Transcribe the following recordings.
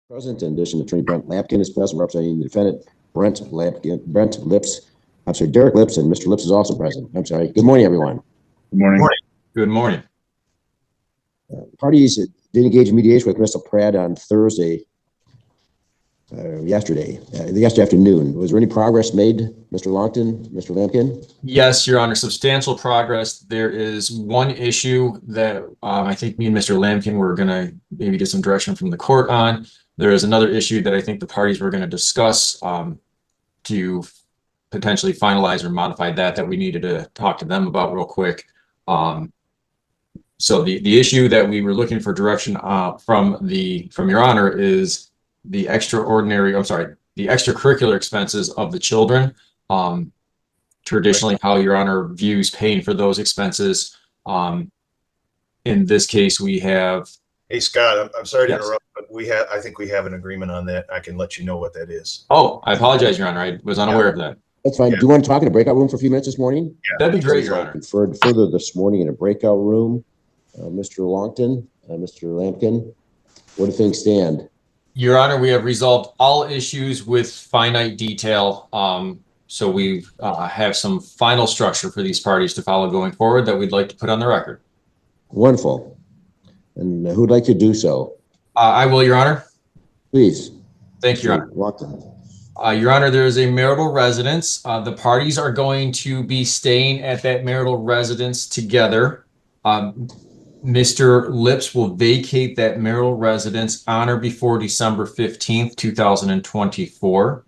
Present. In addition, Attorney Brent Lampkin is present, representing the defendant, Derek Lips, and Mr. Lips is also present. Good morning, everyone. Good morning. Good morning. Parties did engage in mediation with Mr. Pratt on Thursday, yesterday afternoon. Was there any progress made, Mr. Longton, Mr. Lampkin? Yes, Your Honor, substantial progress. There is one issue that I think me and Mr. Lampkin were going to maybe get some direction from the court on. There is another issue that I think the parties were going to discuss to potentially finalize or modify that we needed to talk to them about real quick. So the issue that we were looking for direction from Your Honor is the extracurricular expenses of the children. Traditionally, how Your Honor views paying for those expenses. In this case, we have. Hey, Scott, I'm sorry to interrupt, but I think we have an agreement on that. I can let you know what that is. Oh, I apologize, Your Honor. I was unaware of that. That's fine. Do you want to talk in a breakout room for a few minutes this morning? Yeah. That'd be great, Your Honor. Conferred further this morning in a breakout room. Mr. Longton, Mr. Lampkin, where do things stand? Your Honor, we have resolved all issues with finite detail. So we have some final structure for these parties to follow going forward that we'd like to put on the record. Wonderful. And who'd like to do so? I will, Your Honor. Please. Thank you, Your Honor. Longton. Your Honor, there is a marital residence. The parties are going to be staying at that marital residence together. Mr. Lips will vacate that marital residence on or before December 15th, 2024.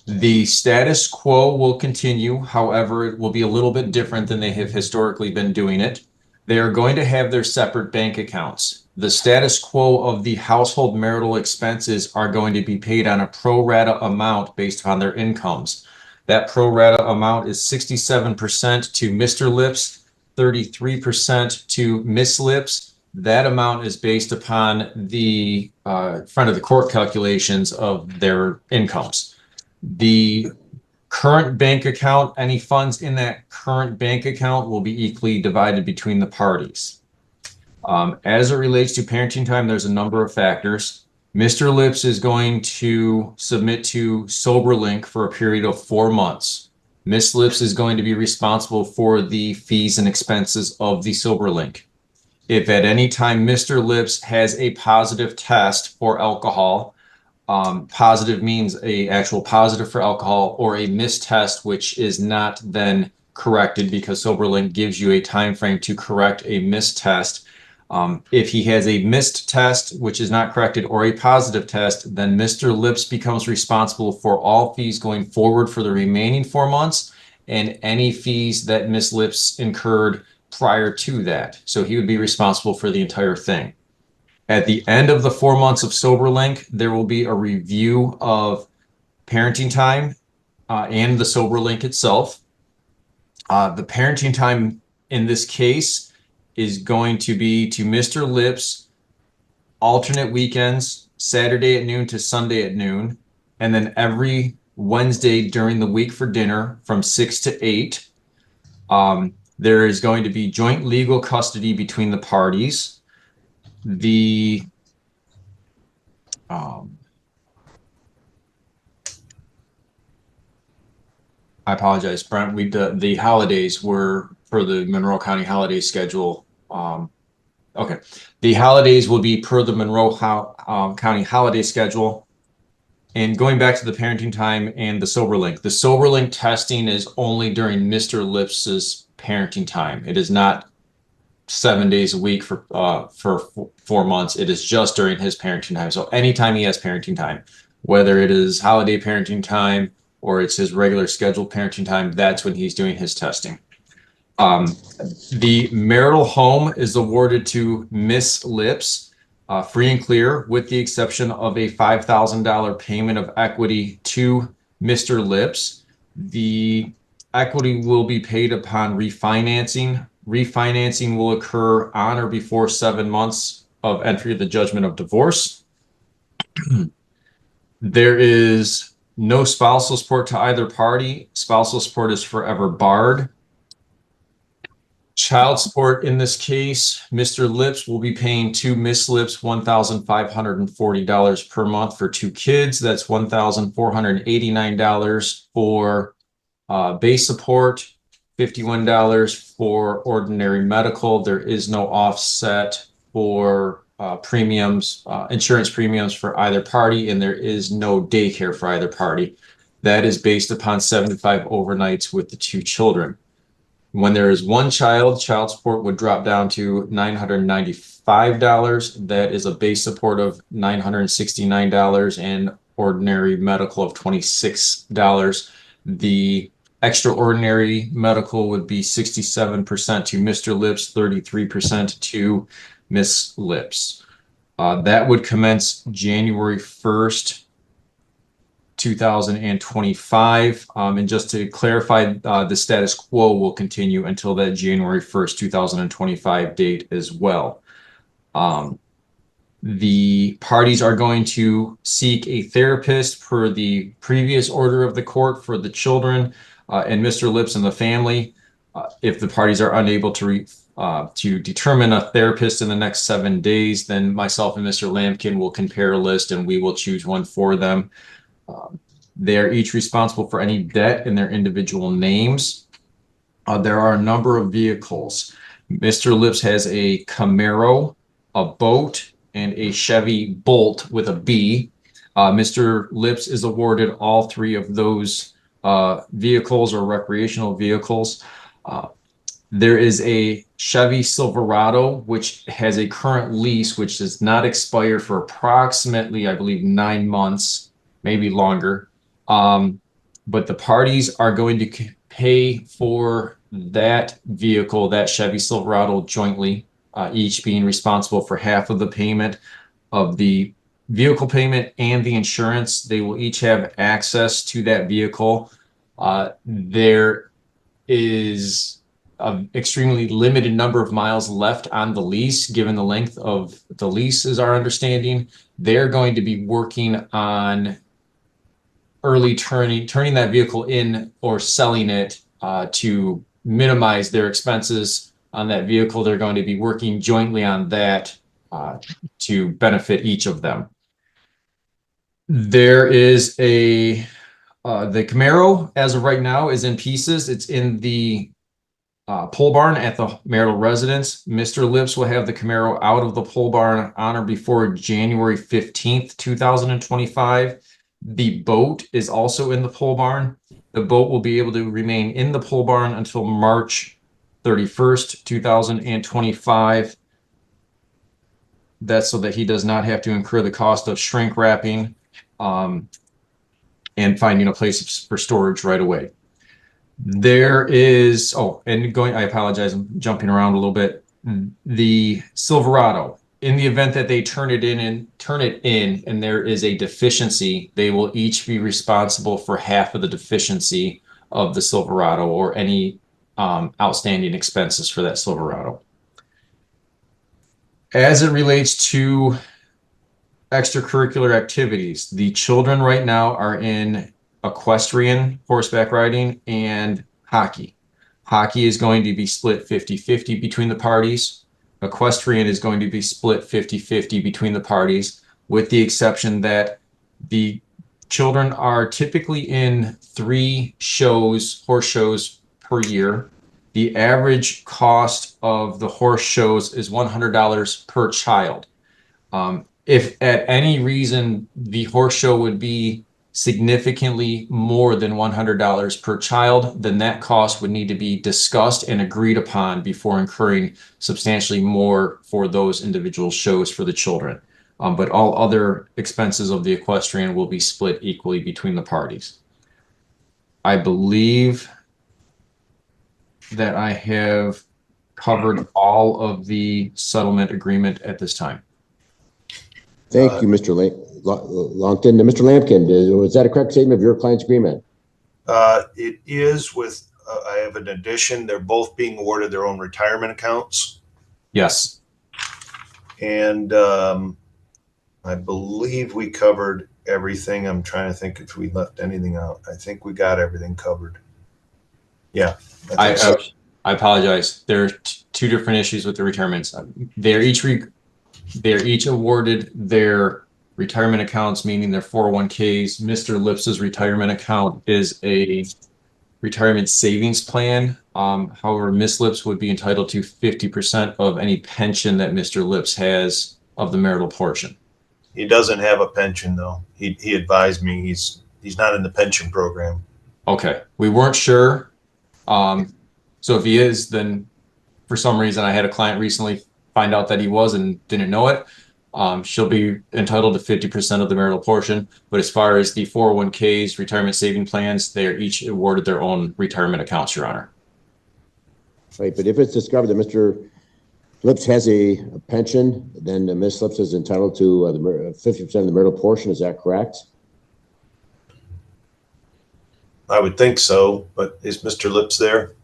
The status quo will continue. However, it will be a little bit different than they have historically been doing it. They are going to have their separate bank accounts. The status quo of the household marital expenses are going to be paid on a pro rata amount based upon their incomes. That pro rata amount is 67% to Mr. Lips, 33% to Miss Lips. That amount is based upon the front of the court calculations of their incomes. The current bank account, any funds in that current bank account will be equally divided between the parties. As it relates to parenting time, there's a number of factors. Mr. Lips is going to submit to SoberLink for a period of 4 months. Miss Lips is going to be responsible for the fees and expenses of the SoberLink. If at any time Mr. Lips has a positive test for alcohol, positive means a actual positive for alcohol, or a missed test, which is not then corrected because SoberLink gives you a time frame to correct a missed test. If he has a missed test, which is not corrected, or a positive test, then Mr. Lips becomes responsible for all fees going forward for the remaining 4 months and any fees that Miss Lips incurred prior to that. So he would be responsible for the entire thing. At the end of the 4 months of SoberLink, there will be a review of parenting time and the SoberLink itself. The parenting time in this case is going to be to Mr. Lips, alternate weekends, Saturday at noon to Sunday at noon, and then every Wednesday during the week for dinner from 6 to 8. There is going to be joint legal custody between the parties. I apologize, Brent. The holidays were for the Monroe County holiday schedule. Okay, the holidays will be per the Monroe County holiday schedule. And going back to the parenting time and the SoberLink testing is only during Mr. Lips's parenting time. It is not 7 days a week for 4 months. It is just during his parenting time. So anytime he has parenting time, whether it is holiday parenting time or it's his regular scheduled parenting time, that's when he's doing his testing. The marital home is awarded to Miss Lips, free and clear, with the exception of a $5,000 payment of equity to Mr. Lips. The equity will be paid upon refinancing. Refinancing will occur on or before 7 months of entry of the judgment of divorce. There is no spousal support to either party. Spousal support is forever barred. Child support in this case, Mr. Lips will be paying to Miss Lips $1,540 per month for 2 kids. That's $1,489 for base support, $51 for ordinary medical. There is no offset for premiums, insurance premiums for either party, and there is no daycare for either party. That is based upon 75 overnights with the 2 children. When there is 1 child, child support would drop down to $995. That is a base support of $969 and ordinary medical of $26. The extraordinary medical would be 67% to Mr. Lips, 33% to Miss Lips. That would commence January 1st, 2025. And just to clarify, the status quo will continue until that January 1st, 2025 date as well. The parties are going to seek a therapist per the previous order of the court for the children and Mr. Lips and the family. If the parties are unable to determine a therapist in the next 7 days, then myself and Mr. Lampkin will compare a list and we will choose one for them. They are each responsible for any debt in their individual names. There are a number of vehicles. Mr. Lips has a Camaro, a boat, and a Chevy Bolt with a B. Mr. Lips is awarded all 3 of those vehicles or recreational vehicles. There is a Chevy Silverado, which has a current lease, which does not expire for approximately, I believe, 9 months. Maybe longer, but the parties are going to pay for that vehicle, that Chevy Silverado, jointly, each being responsible for half of the payment of the vehicle payment and the insurance. They will each have access to that vehicle. There is an extremely limited number of miles left on the lease, given the length of the lease is our understanding. They're going to be working on early turning that vehicle in or selling it to minimize their expenses on that vehicle. They're going to be working jointly on that to benefit each of them. There is the Camaro, as of right now, is in pieces. It's in the pole barn at the marital residence. Mr. Lips will have the Camaro out of the pole barn on or before January 15th, 2025. The boat is also in the pole barn. The boat will be able to remain in the pole barn until March 31st, 2025. That's so that he does not have to incur the cost of shrink wrapping and finding a place for storage right away. There is, I apologize, I'm jumping around a little bit. The Silverado, in the event that they turn it in and there is a deficiency, they will each be responsible for half of the deficiency of the Silverado or any outstanding expenses for that Silverado. As it relates to extracurricular activities, the children right now are in equestrian, horseback riding, and hockey. Hockey is going to be split 50-50 between the parties. Equestrian is going to be split 50-50 between the parties, with the exception that the children are typically in 3 shows, horse shows per year. The average cost of the horse shows is $100 per child. If at any reason the horse show would be significantly more than $100 per child, then that cost would need to be discussed and agreed upon before incurring substantially more for those individual shows for the children. But all other expenses of the equestrian will be split equally between the parties. I believe that I have covered all of the settlement agreement at this time. Thank you, Mr. Longton. Mr. Lampkin, was that a correct statement of your client's agreement? It is with, I have an addition. They're both being awarded their own retirement accounts. Yes. And I believe we covered everything. I'm trying to think if we left anything out. I think we got everything covered. Yeah. I I apologize. There are two different issues with the retirements. They're each awarded their retirement accounts, meaning their 401ks. Mr. Lips's retirement account is a retirement savings plan. However, Miss Lips would be entitled to 50% of any pension that Mr. Lips has of the marital portion. He doesn't have a pension though. He advised me he's not in the pension program. Okay, we weren't sure. So if he is, then for some reason I had a client recently find out that he was and didn't know it. She'll be entitled to 50% of the marital portion. But as far as the 401ks, retirement saving plans, they are each awarded their own retirement accounts, Your Honor. Right, but if it's discovered that Mr. Lips has a pension, then Ms. Lips is entitled to the 50% of the marital portion. Is that correct? I would think so, but is Mr. Lips there?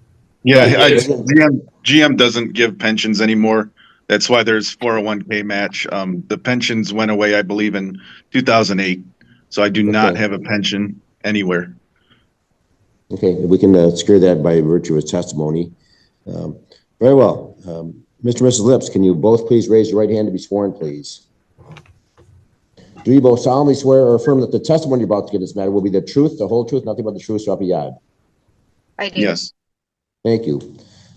Yeah, Yeah. GM doesn't give pensions anymore. That's why there's 401k match. The pensions went away, I believe, in 2008. So I do not Okay. have a pension anywhere. Okay, we can secure that by virtue of his testimony. Very well. Mr. and Mrs. Lips, can you both please raise your right hand to be sworn, please? Do you both solemnly swear or affirm that the testimony you're about to give in this matter will be the truth, the whole truth, nothing but the truth, so help you God? I do. Yes. Thank you.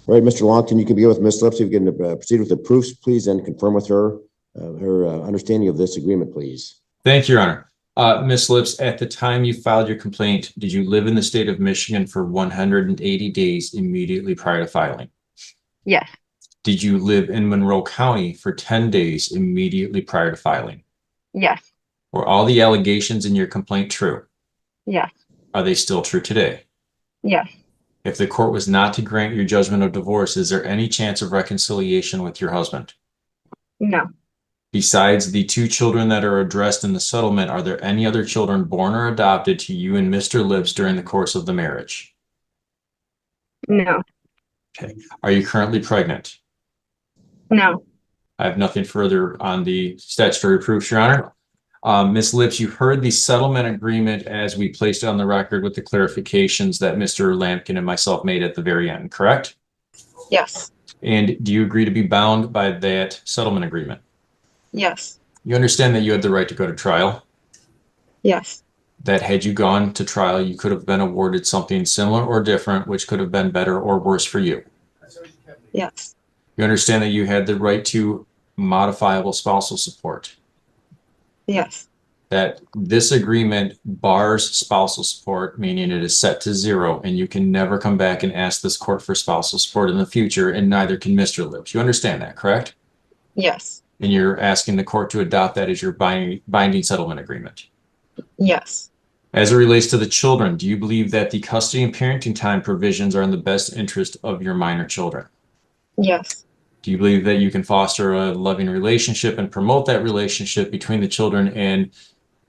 All right, Mr. Longton, you can begin with Ms. Lips. If you can proceed with the proofs, please, and confirm with her understanding of this agreement, please. Thank you, Your Honor. Ms. Lips, at the time you filed your complaint, did you live in the state of Michigan for 180 days immediately prior to filing? Yes. Did you live in Monroe County for 10 days immediately prior to filing? Yes. Were all the allegations in your complaint true? Yes. Are they still true today? Yes. If the court was not to grant your judgment of divorce, is there any chance of reconciliation with your husband? No. Besides the two children that are addressed in the settlement, are there any other children born or adopted to you and Mr. Lips during the course of the marriage? No. Okay. Are you currently pregnant? No. I have nothing further on the statutory proofs, Your Honor. Ms. Lips, you heard the settlement agreement as we placed it on the record with the clarifications that Mr. Lampkin and myself made at the very end, correct? Yes. And do you agree to be bound by that settlement agreement? Yes. You understand that you had the right to go to trial, Yes. that had you gone to trial, you could have been awarded something similar or different, which could have been better or worse for you. Yes. You understand that you had the right to modifiable spousal support, Yes. that this agreement bars spousal support, meaning it is set to 0, and you can never come back and ask this court for spousal support in the future, and neither can Mr. Lips. You understand that, correct? Yes. And you're asking the court to adopt that as your binding settlement agreement. Yes. As it relates to the children, do you believe that the custody and parenting time provisions are in the best interest of your minor children? Yes. Do you believe that you can foster a loving relationship and promote that relationship between the children and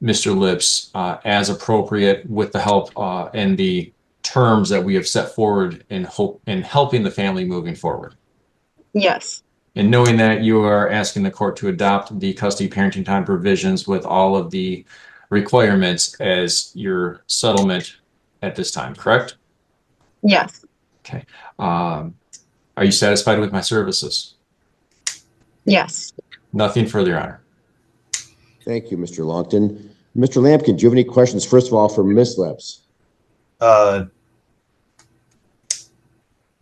Mr. Lips as appropriate with the help and the terms that we have set forward in helping the family moving forward? Yes. And knowing that you are asking the court to adopt the custody parenting time provisions with all of the requirements as your settlement at this time, correct? Yes. Okay. Are you satisfied with my services? Yes. Nothing further, Your Honor. Thank you, Mr. Longton. Mr. Lampkin, do you have any questions, first of all, for Ms. Lips?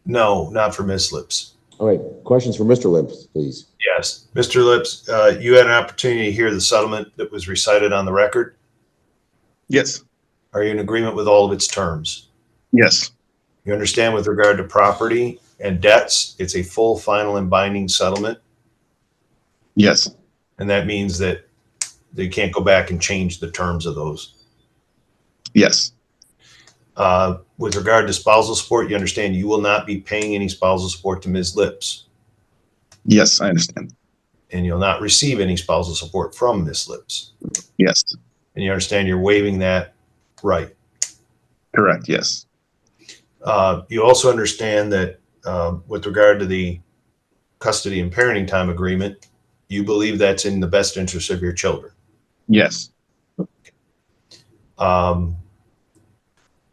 No, not for Miss Lips. All right, questions for Mr. Lips, please. Yes. Mr. Lips, you had an opportunity to hear the settlement that was recited on the record. Yes. Are you in agreement with all of its terms? Yes. You understand with regard to property and debts, it's a full, final, and binding settlement. Yes. And that means that they can't go back and change the terms of those. Yes. With regard to spousal support, you understand you will not be paying any spousal support to Ms. Lips, Yes, I understand. and you'll not receive any spousal support from Ms. Lips. Yes. And you understand you're waiving that right. Correct. Yes. You also understand that with regard to the custody and parenting time agreement, you believe that's in the best interest of your children. Yes.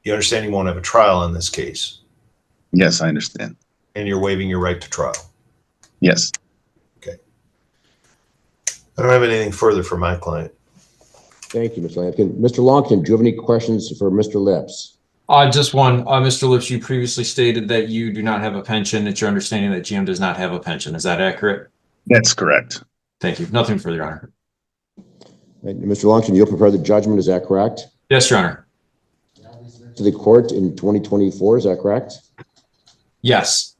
You understand you won't have a trial in this case. Yes, I understand. And you're waiving your right to trial. Yes. Okay. I don't have anything further for my client. Thank you, Mr. Lampkin. Mr. Longton, do you have any questions for Mr. Lips? Just one, Mr. Lips, you previously stated that you do not have a pension. It's your understanding that GM does not have a pension. Is that accurate? That's correct. Thank you. Nothing further, Your Honor. Right, Mr. Longton, you'll prepare the judgment, is that correct? Yes, Your Honor. To the court in 2024, is that correct? Yes.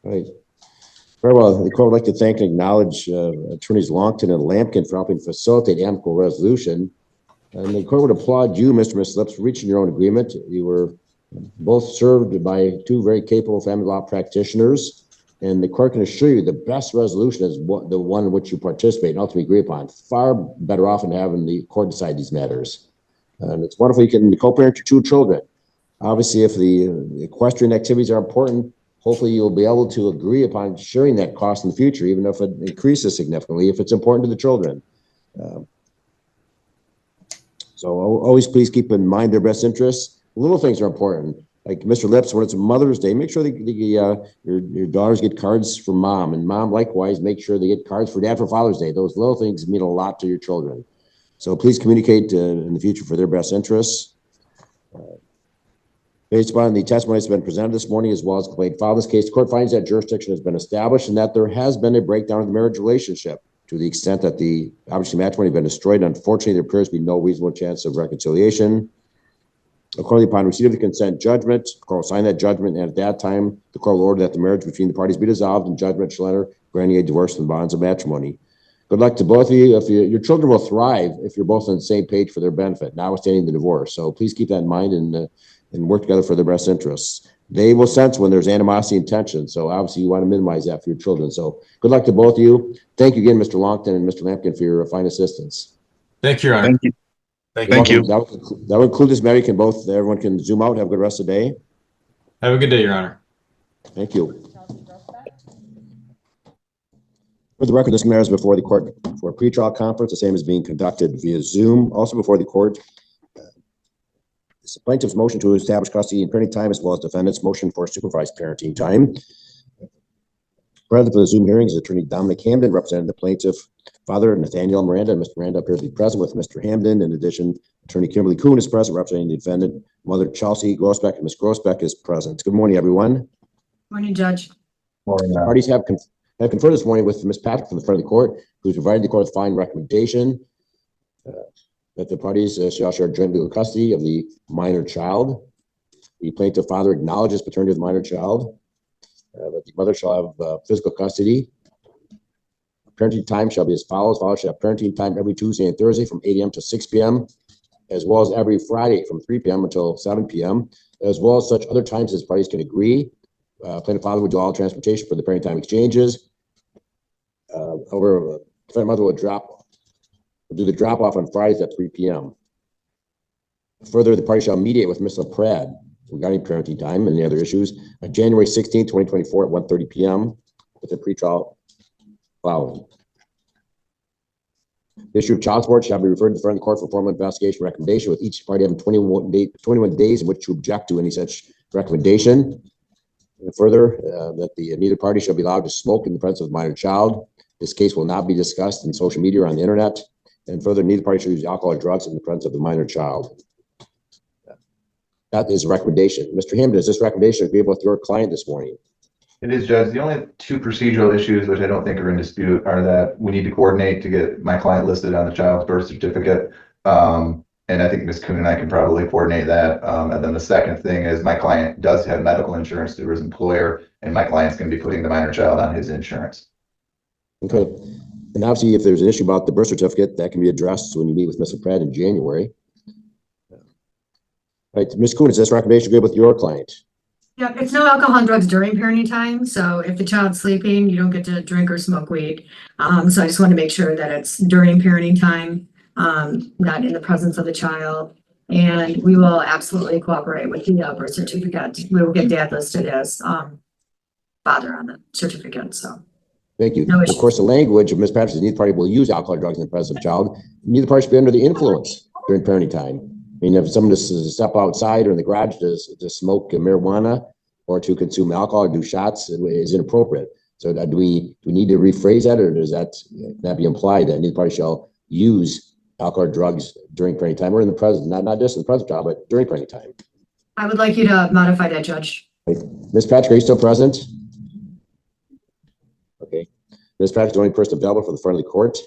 Right. Very well. The court would like to thank and acknowledge attorneys Longton and Lampkin for helping facilitate amicable resolution. And the court would applaud you, Mr. and Ms. Lips, for reaching your own agreement. You were both served by two very capable family law practitioners, and the court can assure you the best resolution is the one in which you participate and ultimately agree upon. Far better off than having the court decide these matters. And it's wonderful you can co-parent your two children. Obviously, if the equestrian activities are important, hopefully you'll be able to agree upon sharing that cost in the future, even if it increases significantly, if it's important to the children. So always please keep in mind their best interests. Little things are important. Like Mr. Lips, when it's Mother's Day, make sure your daughters get cards for mom, and mom likewise make sure they get cards for dad for Father's Day. Those little things mean a lot to your children. So please communicate in the future for their best interests. Based upon the testimony that's been presented this morning, as well as complaint filed in this case, the court finds that jurisdiction has been established and that there has been a breakdown of the marriage relationship to the extent that the obviously matrimony has been destroyed. Unfortunately, there appears to be no reasonable chance of reconciliation. Accordingly, upon receipt of the consent judgment, the court will sign that judgment, and at that time, the court will order that the marriage between the parties be dissolved, and judgment shall enter granting a divorce from the bonds of matrimony. Good luck to both of you. Your children will thrive if you're both on the same page for their benefit, notwithstanding the divorce. So please keep that in mind and work together for their best interests. They will sense when there's animosity and tension. So obviously you want to minimize that for your children. So good luck to both of you. Thank you again, Mr. Longton and Mr. Lampkin, for your fine assistance. Thank you, Your Honor. Thank you. Thank you. Thank you. That will conclude this matter. You can everyone can zoom out. Have a good rest of the day. Have a good day, Your Honor. Thank you. For the record, this matter is before the court for a pretrial conference. The same is being conducted via Zoom. Also before the court, the plaintiff's motion to establish custody and parenting time, as well as defendant's motion for supervised parenting time. Present for the Zoom hearing is Attorney Dominic Hamden, representing the plaintiff, father Nathaniel Miranda. Mr. Miranda appears to be present with Mr. Hamden. In addition, Attorney Kimberly Kuhn is present, representing the defendant, mother Chelsea Grossbeck, and Ms. Grossbeck is present. Good morning, everyone. Morning, Judge. Parties have conferred this morning with Ms. Patrick from the front of the court, who's provided the court with fine recommendation that the parties shall share joint legal custody of the minor child. The plaintiff father acknowledges paternity of the minor child. That the mother shall have physical custody. Parenting time shall be as follows. Father shall have parenting time every Tuesday and Thursday from 8 a.m. to 6 p.m., as well as every Friday from 3 p.m. until 7 p.m., as well as such other times as parties can agree. Plaintiff father would do all transportation for the parenting time exchanges. However, defendant mother will do the drop off on Fridays at 3 p.m. Further, the party shall mediate with Ms. LaPrade regarding parenting time and the other issues on January 16, 2024 at 1:30 p.m. with the pretrial following. The issue of child support shall be referred to the front of the court for formal investigation recommendation, with each party having 21 days in which to object to any such recommendation. And further, that neither party shall be allowed to smoke in the presence of the minor child. This case will not be discussed in social media or on the internet. And further, neither party shall use alcohol or drugs in the presence of the minor child. That is a recommendation. Mr. Hamden, is this recommendation agreeable with your client this morning? It is, Judge. The only two procedural issues, which I don't think are in dispute, are that we need to coordinate to get my client listed on the child's birth certificate. And I think Ms. Kuhn and I can probably coordinate that. And then the second thing is my client does have medical insurance through his employer, and my client's going to be putting the minor child on his insurance. Okay. And obviously, if there's an issue about the birth certificate, that can be addressed when you meet with Mr. Pratt in January. All right, Ms. Kuhn, is this recommendation agreeable with your client? Yeah, it's no alcohol and drugs during parenting time. So if the child's sleeping, you don't get to drink or smoke weed. So I just want to make sure that it's during parenting time, not in the presence of the child. And we will absolutely cooperate with the birth certificate. We will get dad listed as father on the certificate. So Thank you. No Of issues. course, the language of Ms. Patrick says neither party will use alcohol or drugs in the presence of the child. Neither party should be under the influence during parenting time. I mean, if someone just step outside or in the garage to smoke marijuana, or to consume alcohol or do shots is inappropriate. So do we need to rephrase that, or does that not be implied that neither party shall use alcohol or drugs during parenting time or in the present, not just in the present child, but during parenting time? I would like you to modify that, Judge. Ms. Patrick, are you still present? Okay. Ms. Patrick's the only person available for the front of the court.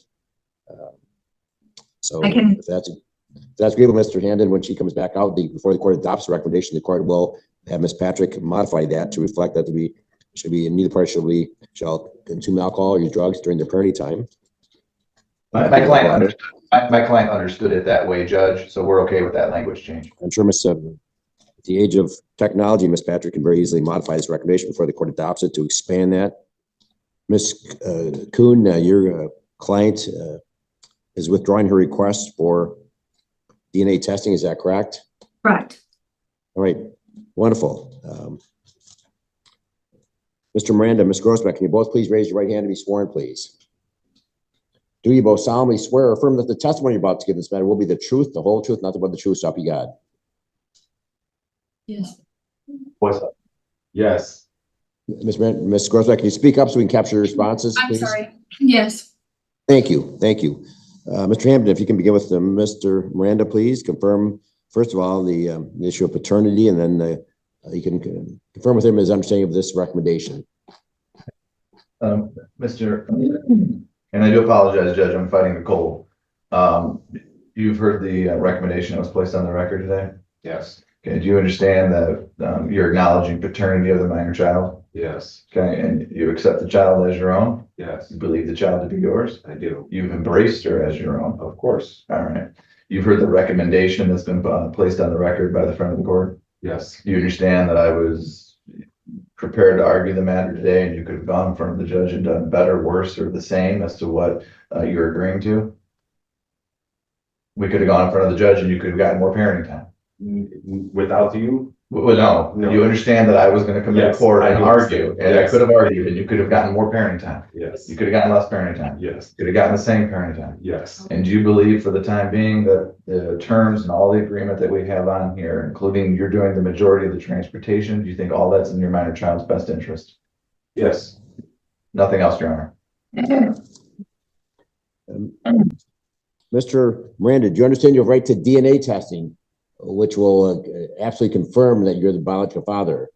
So I can- if that's agreeable, Mr. Handon, when she comes back out, before the court adopts the recommendation, the court will have Ms. Patrick modify that to reflect that neither party shall consume alcohol or use drugs during their parenting time. My client understood it that way, Judge, so we're okay with that language change. I'm sure at the age of technology, Ms. Patrick can very easily modify this recommendation before the court adopts it to expand that. Ms. Kuhn, your client is withdrawing her request for DNA testing. Is that correct? Correct. All right. Wonderful. Mr. Miranda, Ms. Grossbeck, can you both please raise your right hand to be sworn, please? Do you both solemnly swear or affirm that the testimony you're about to give in this matter will be the truth, the whole truth, nothing but the truth, so help you God? Yes. What's up? Yes. Ms. Grossbeck, can you speak up so we can capture your responses, I'm please? sorry. Yes. Thank you. Thank you. Mr. Hampton, if you can begin with Mr. Miranda, please confirm, first of all, the issue of paternity, and then you can confirm with him his understanding of this recommendation. Mr. And I do apologize, Judge, I'm fighting a cold. You've heard the recommendation that was placed on the record today? Yes. Okay, do you understand that you're acknowledging paternity of the minor child? Yes. Okay, and you accept the child as your own? Yes. You believe the child to be yours? I do. You've embraced her as your own? Of course. All right. You've heard the recommendation that's been placed on the record by the front of the court? Yes. You understand that I was prepared to argue the matter today, and you could have gone in front of the judge and done better, worse, or the same as to what you're agreeing to? We could have gone in front of the judge and you could have gotten more parenting time. Without you? Well, no, you understand that I was going to come to Yes, court I and do argue, understand. and I Yes. could have argued, and you could have gotten more parenting time. Yes. You could have gotten less parenting time. Yes. You could have gotten the same parenting time. Yes. And do you believe for the time being that the terms and all the agreement that we have on here, including you're doing the majority of the transportation, do you think all that's in your minor child's best interest? Yes. Nothing else, Your Honor. Mr. Miranda, do you understand your right to DNA testing, which will absolutely confirm that you're the biological father?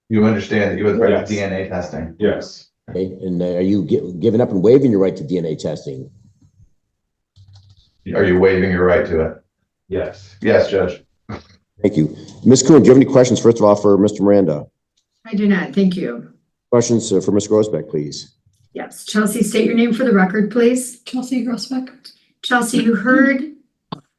You understand that you have the right Yes. to DNA testing? Yes. Okay, and are you giving up and waiving your right to DNA testing? Are you waiving your right to it? Yes. Yes, Judge. Thank you. Ms. Kuhn, do you have any questions, first of all, for Mr. Miranda? I do not. Thank you. Questions for Ms. Grossbeck, please? Yes. Chelsea, state your name for the record, please. Chelsea Grossbeck. Chelsea, you heard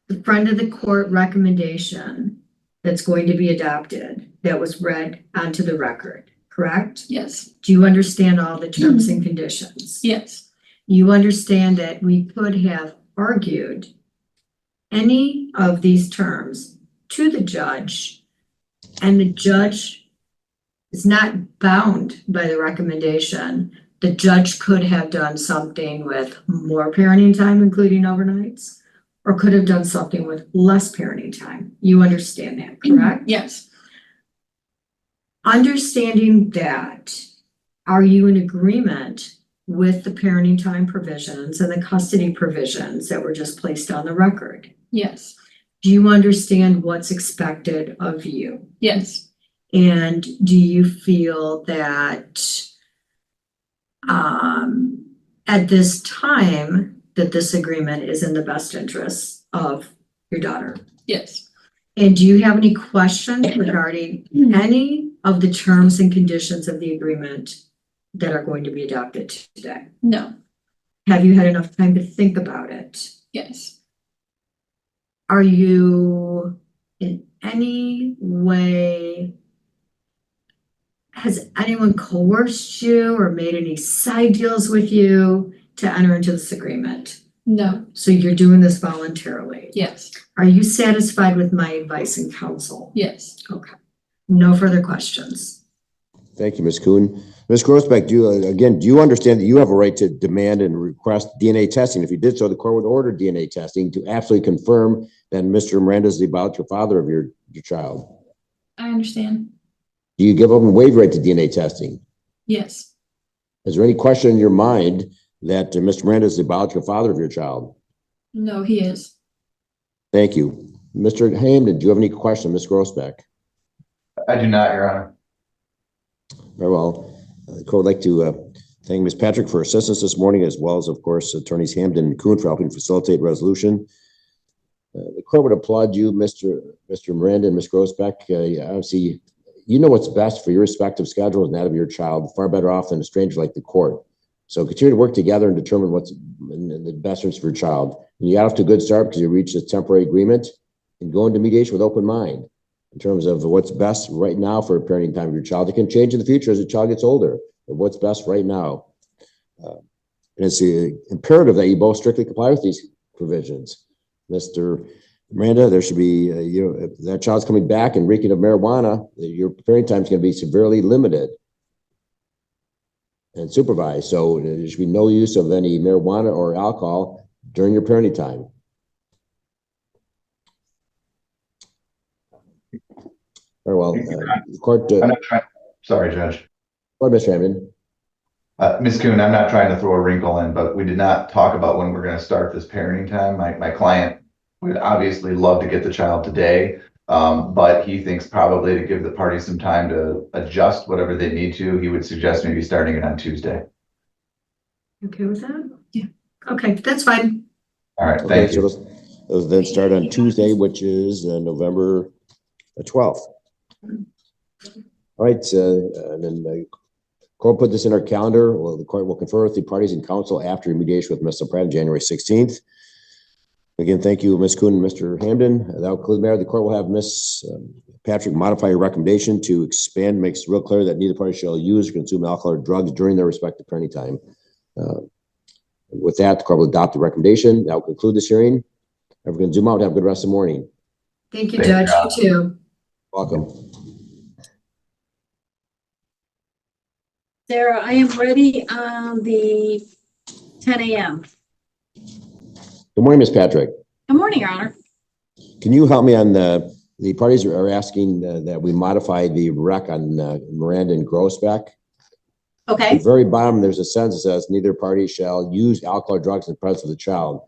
the front of the court recommendation that's going to be adopted that was read onto the record, correct? Yes. Do you understand all the terms and conditions? Yes. You understand that we could have argued any of these terms to the judge, and the judge is not bound by the recommendation. The judge could have done something with more parenting time, including overnights, or could have done something with less parenting time. You understand that, correct? Yes. Understanding that, are you in agreement with the parenting time provisions and the custody provisions that were just placed on the record? Yes. Do you understand what's expected of you? Yes. And do you feel that at this time that this agreement is in the best interest of your daughter? Yes. And do you have any questions regarding any of the terms and conditions of the agreement that are going to be adopted today? No. Have you had enough time to think about it? Yes. Are you in any way, has anyone coerced you or made any side deals with you to enter into this agreement? No. So you're doing this voluntarily? Yes. Are you satisfied with my advice and counsel? Yes. Okay. No further questions. Thank you, Ms. Kuhn. Ms. Grossbeck, do you understand that you have a right to demand and request DNA testing? If you did so, the court would order DNA testing to absolutely confirm that Mr. Miranda is the biological father of your child. I understand. Do you give up and waive right to DNA testing? Yes. Is there any question in your mind that Mr. Miranda is the biological father of your child? No, he is. Thank you. Mr. Hamden, do you have any question, Ms. Grossbeck? I do not, Your Honor. Very well. The court would like to thank Ms. Patrick for assistance this morning, as well as, of course, attorneys Hamden and Kuhn for helping facilitate resolution. The court would applaud you, Mr. Miranda and Ms. Grossbeck. Obviously, you know what's best for your respective schedules and that of your child, far better off than a stranger like the court. So continue to work together and determine what's in the best interest for your child. And you got off to a good start because you reached a temporary agreement, and go into mediation with open mind in terms of what's best right now for parenting time of your child. It can change in the future as the child gets older, but what's best right now. And it's imperative that you both strictly comply with these provisions. Mr. Miranda, there should be, if that child's coming back and reeking of marijuana, your parenting time is going to be severely limited and supervised. So there should be no use of any marijuana or alcohol during your parenting time. Very well. The court, I'm not trying, sorry, Judge. Or Mr. Hamden. Ms. Kuhn, I'm not trying to throw a wrinkle in, but we did not talk about when we're going to start this parenting time. My client would obviously love to get the child today, but he thinks probably to give the parties some time to adjust whatever they need to, he would suggest maybe starting it on Tuesday. Okay with that? Yeah. Okay, that's fine. All right, Okay, thank so you. let's then start on Tuesday, which is November 12th. All right, and then the court put this in our calendar. Well, the court will confer with the parties and counsel after mediation with Mr. Pratt, January 16th. Again, thank you, Ms. Kuhn and Mr. Hamden. That will conclude the matter. The court will have Ms. Patrick modify your recommendation to expand, makes it real clear that neither party shall use or consume alcohol or drugs during their respective parenting time. With that, the court will adopt the recommendation. That will conclude this hearing. Everyone zoom out. Have a good rest of the morning. Thank you, Judge. You too. Welcome. Sarah, I am ready on the 10 a.m. Good morning, Ms. Patrick. Good morning, Your Honor. Can you help me on the parties are asking that we modify the rec on Miranda and Grossbeck? At Okay, the very bottom, there's a sentence that says neither party shall use alcohol or drugs in the presence of the child.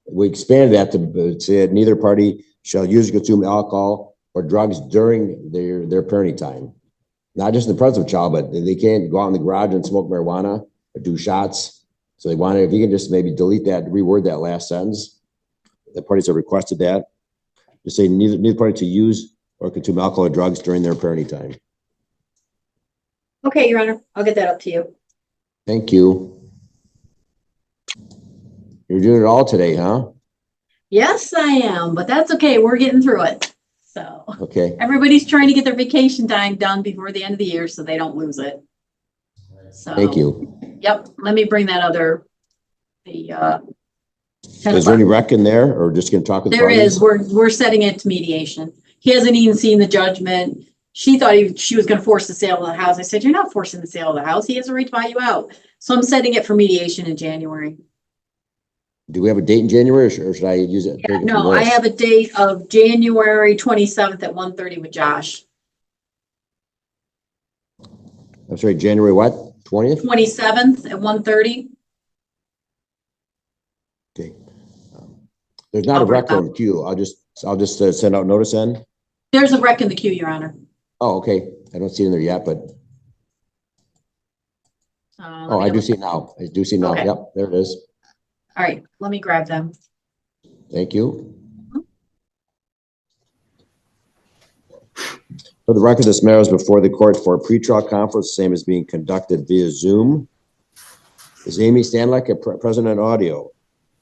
We expanded that to say neither party shall use or consume alcohol or drugs during their parenting time. Not just in the presence of a child, but they can't go out in the garage and smoke marijuana or do shots. So they wanted, if you can just maybe delete that, reword that last sentence. The parties have requested that. Just say neither party to use or consume alcohol or drugs during their parenting time. okay, Your Honor. I'll get that up to you. Thank you. You're doing it all today, huh? Yes, I am, but that's okay. We're getting through it. So Okay. everybody's trying to get their vacation time done before the end of the year so they don't lose it. So Thank you. Yep. Let me bring that other, the 10 Is there any o'clock. rec in there or just gonna talk with the There parties? is. We're setting it to mediation. He hasn't even seen the judgment. She thought she was going to force the sale of the house. I said, you're not forcing the sale of the house. He has a right to buy you out. So I'm setting it for mediation in January. Do we have a date in January or should I use it? Yeah, no, I have a date of January 27th at 1:30 with Josh. I'm sorry, January what? 20th? 27th at 1:30. Okay. There's not a rec on the queue. I'll just send out notice then. There's a wreck in the queue, Your Honor. Oh, okay. I don't see it in there yet, but oh, I do see it now. I do see it now. Okay. Yep, there it is. All right, let me grab them. Thank you. For the record, this matter is before the court for a pretrial conference, same as being conducted via Zoom. Is Amy Stanlake a president audio?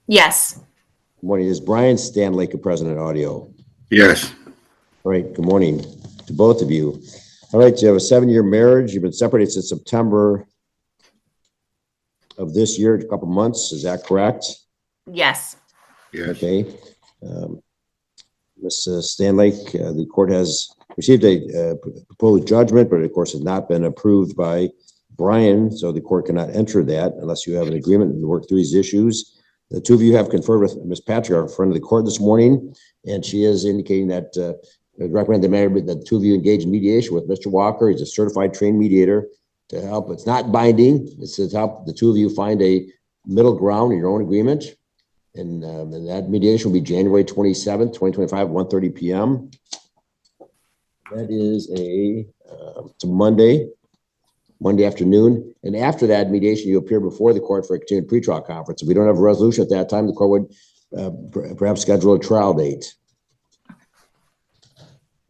Yes. Good morning. Is Brian Stanlake a president audio? Yes. All right. Good morning to both of you. All right. You have a 7-year marriage. You've been separated since September of this year, a couple months. Is that correct? Yes. Yes. Okay. Ms. Stanlake, the court has received a proposed judgment, but of course has not been approved by Brian, so the court cannot enter that unless you have an agreement and work through these issues. The two of you have conferred with Ms. Patrick, our friend of the court this morning, and she is indicating that I recommend that the two of you engage in mediation with Mr. Walker. He's a certified trained mediator to help. It's not binding. It's to help the two of you find a middle ground in your own agreement. And that mediation will be January 27th, 2025, 1:30 p.m. That is it's a Monday afternoon. And after that mediation, you appear before the court for a continued pretrial conference. If we don't have a resolution at that time, the court would perhaps schedule a trial date.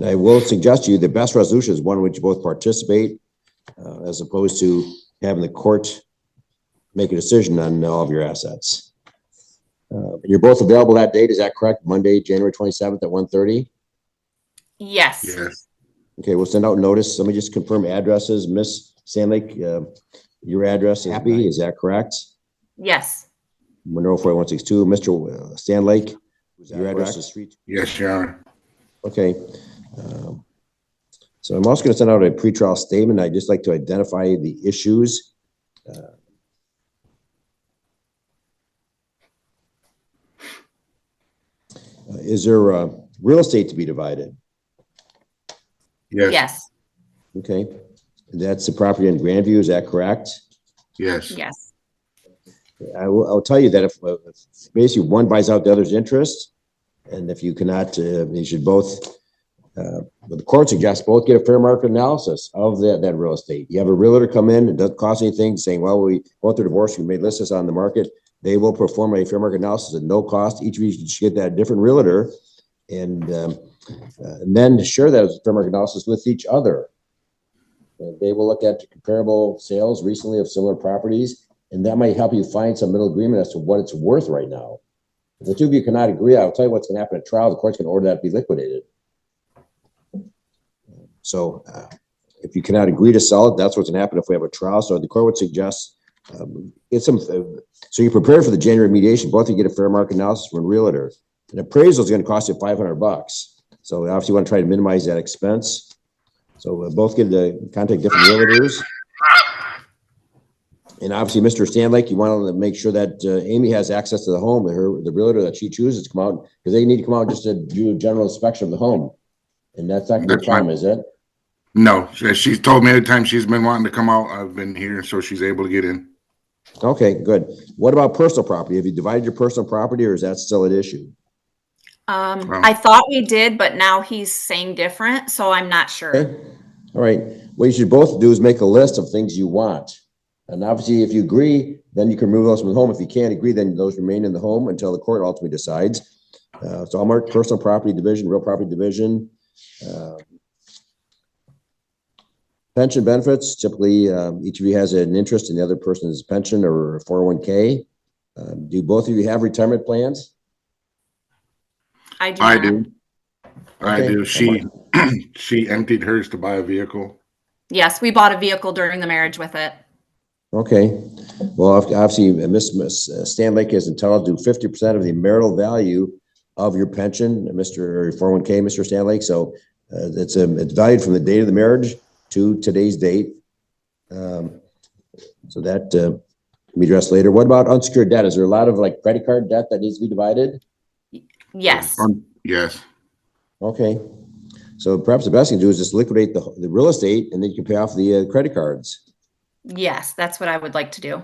I will suggest to you the best resolution is one in which you both participate, as opposed to having the court make a decision on all of your assets. You're both available that date, is that correct? Monday, January 27th at 1:30? Yes. Yes. Okay, we'll send out notice. Let me just confirm addresses. Miss Stanlake, your address is happy, is that correct? Yes. Monroe 41162. Mr. Stanlake, your address is street. Yes, Your Honor. Okay. So I'm also going to send out a pretrial statement. I'd just like to identify the issues. Is there real estate to be divided? Yes. Yes. Okay. That's the property in Grandview, is that correct? Yes. Yes. I'll tell you that if basically one buys out the other's interest, and if you cannot, you should both, the court suggests both get a fair market analysis of that real estate. You have a realtor come in, it doesn't cost anything, saying, well, we both are divorced, we may list this on the market. They will perform a fair market analysis at no cost. Each of you should get that different realtor, and then share that fair market analysis with each other. They will look at comparable sales recently of similar properties, and that might help you find some middle agreement as to what it's worth right now. If the two of you cannot agree, I'll tell you what's going to happen at trial. The court's going to order that to be liquidated. So if you cannot agree to sell it, that's what's going to happen if we have a trial. So the court would suggest get some. So you're prepared for the January mediation. Both of you get a fair market analysis from a realtor. An appraisal is going to cost you $500. So obviously you want to try to minimize that expense. So both get to contact different realtors. And obviously, Mr. Stanlake, you want to make sure that Amy has access to the home, the realtor that she chooses to come out, because they need to come out just to do a general inspection of the home. And that's not going to be a problem, is it? No, she's told me every time she's been wanting to come out, I've been here, so she's able to get in. Okay, good. What about personal property? Have you divided your personal property, or is that still an issue? I thought we did, but now he's saying different, so I'm not sure. Okay. All right. What you should both do is make a list of things you want. And obviously, if you agree, then you can remove those from the home. If you can't agree, then those remain in the home until the court ultimately decides. So I'll mark personal property division, real property division. Pension benefits, typically each of you has an interest in the other person's pension or 401k. Do both of you have retirement plans? I do. I not. do. I Okay. do. She emptied hers to buy a vehicle. Yes, we bought a vehicle during the marriage with it. Okay. Well, obviously, Miss Stanlake is entitled to 50% of the marital value of your pension, Mr. 401k, Mr. Stanlake. So it's valued from the date of the marriage to today's date. So that can be addressed later. What about unsecured debt? Is there a lot of like credit card debt that needs to be divided? Yes. Yes. Okay. So perhaps the best thing to do is just liquidate the real estate, and then you can pay off the credit cards. Yes, that's what I would like to do.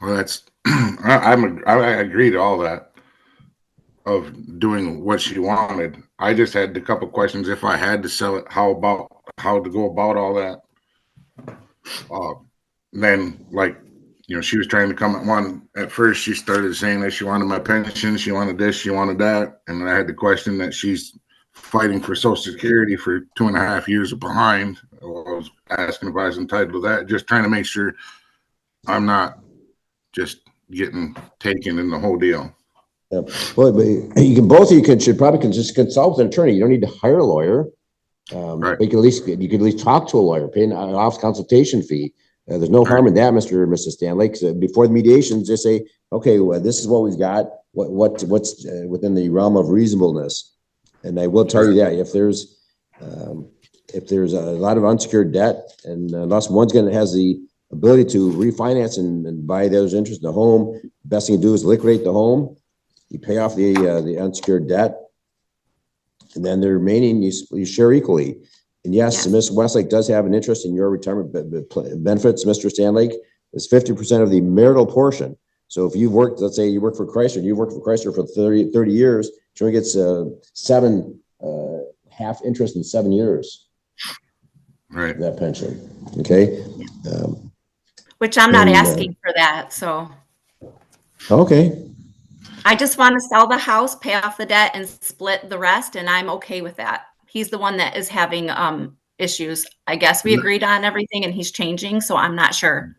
Well, that's I agree to all that of doing what she wanted. I just had a couple questions. If I had to sell it, how to go about all that? Then, like, you know, she was trying to come at one. At first, she started saying that she wanted my pension, she wanted this, she wanted that, and then I had the question that she's fighting for Social Security for 2.5 years behind. I was asking if I was entitled to that, just trying to make sure I'm not just getting taken in the whole deal. Yeah. Well, but you should probably just consult with an attorney. You don't need to hire a lawyer. Right. But you could at least talk to a lawyer, pay an office consultation fee. There's no harm in that, Mr. or Mrs. Stanlake. So before the mediations, just say, okay, well, this is what we've got. What's within the realm of reasonableness. And I will tell you that if there's a lot of unsecured debt, and unless one's has the ability to refinance and buy those interests in the home, the best thing to do is liquidate the home You pay off the unsecured debt, and then the remaining you share equally. And yes, Ms. Westlake does have an interest in your retirement benefits, Mr. Stanlake. It's 50% of the marital portion. So if you've worked, let's say you work for Chrysler, and you've worked for Chrysler for 30 years, she only gets half interest in 7 years. Right. That pension. Okay. Which I'm not asking for that, so. Okay. I just want to sell the house, pay off the debt, and split the rest, and I'm okay with that. He's the one that is having issues. I guess we agreed on everything, and he's changing, so I'm not sure.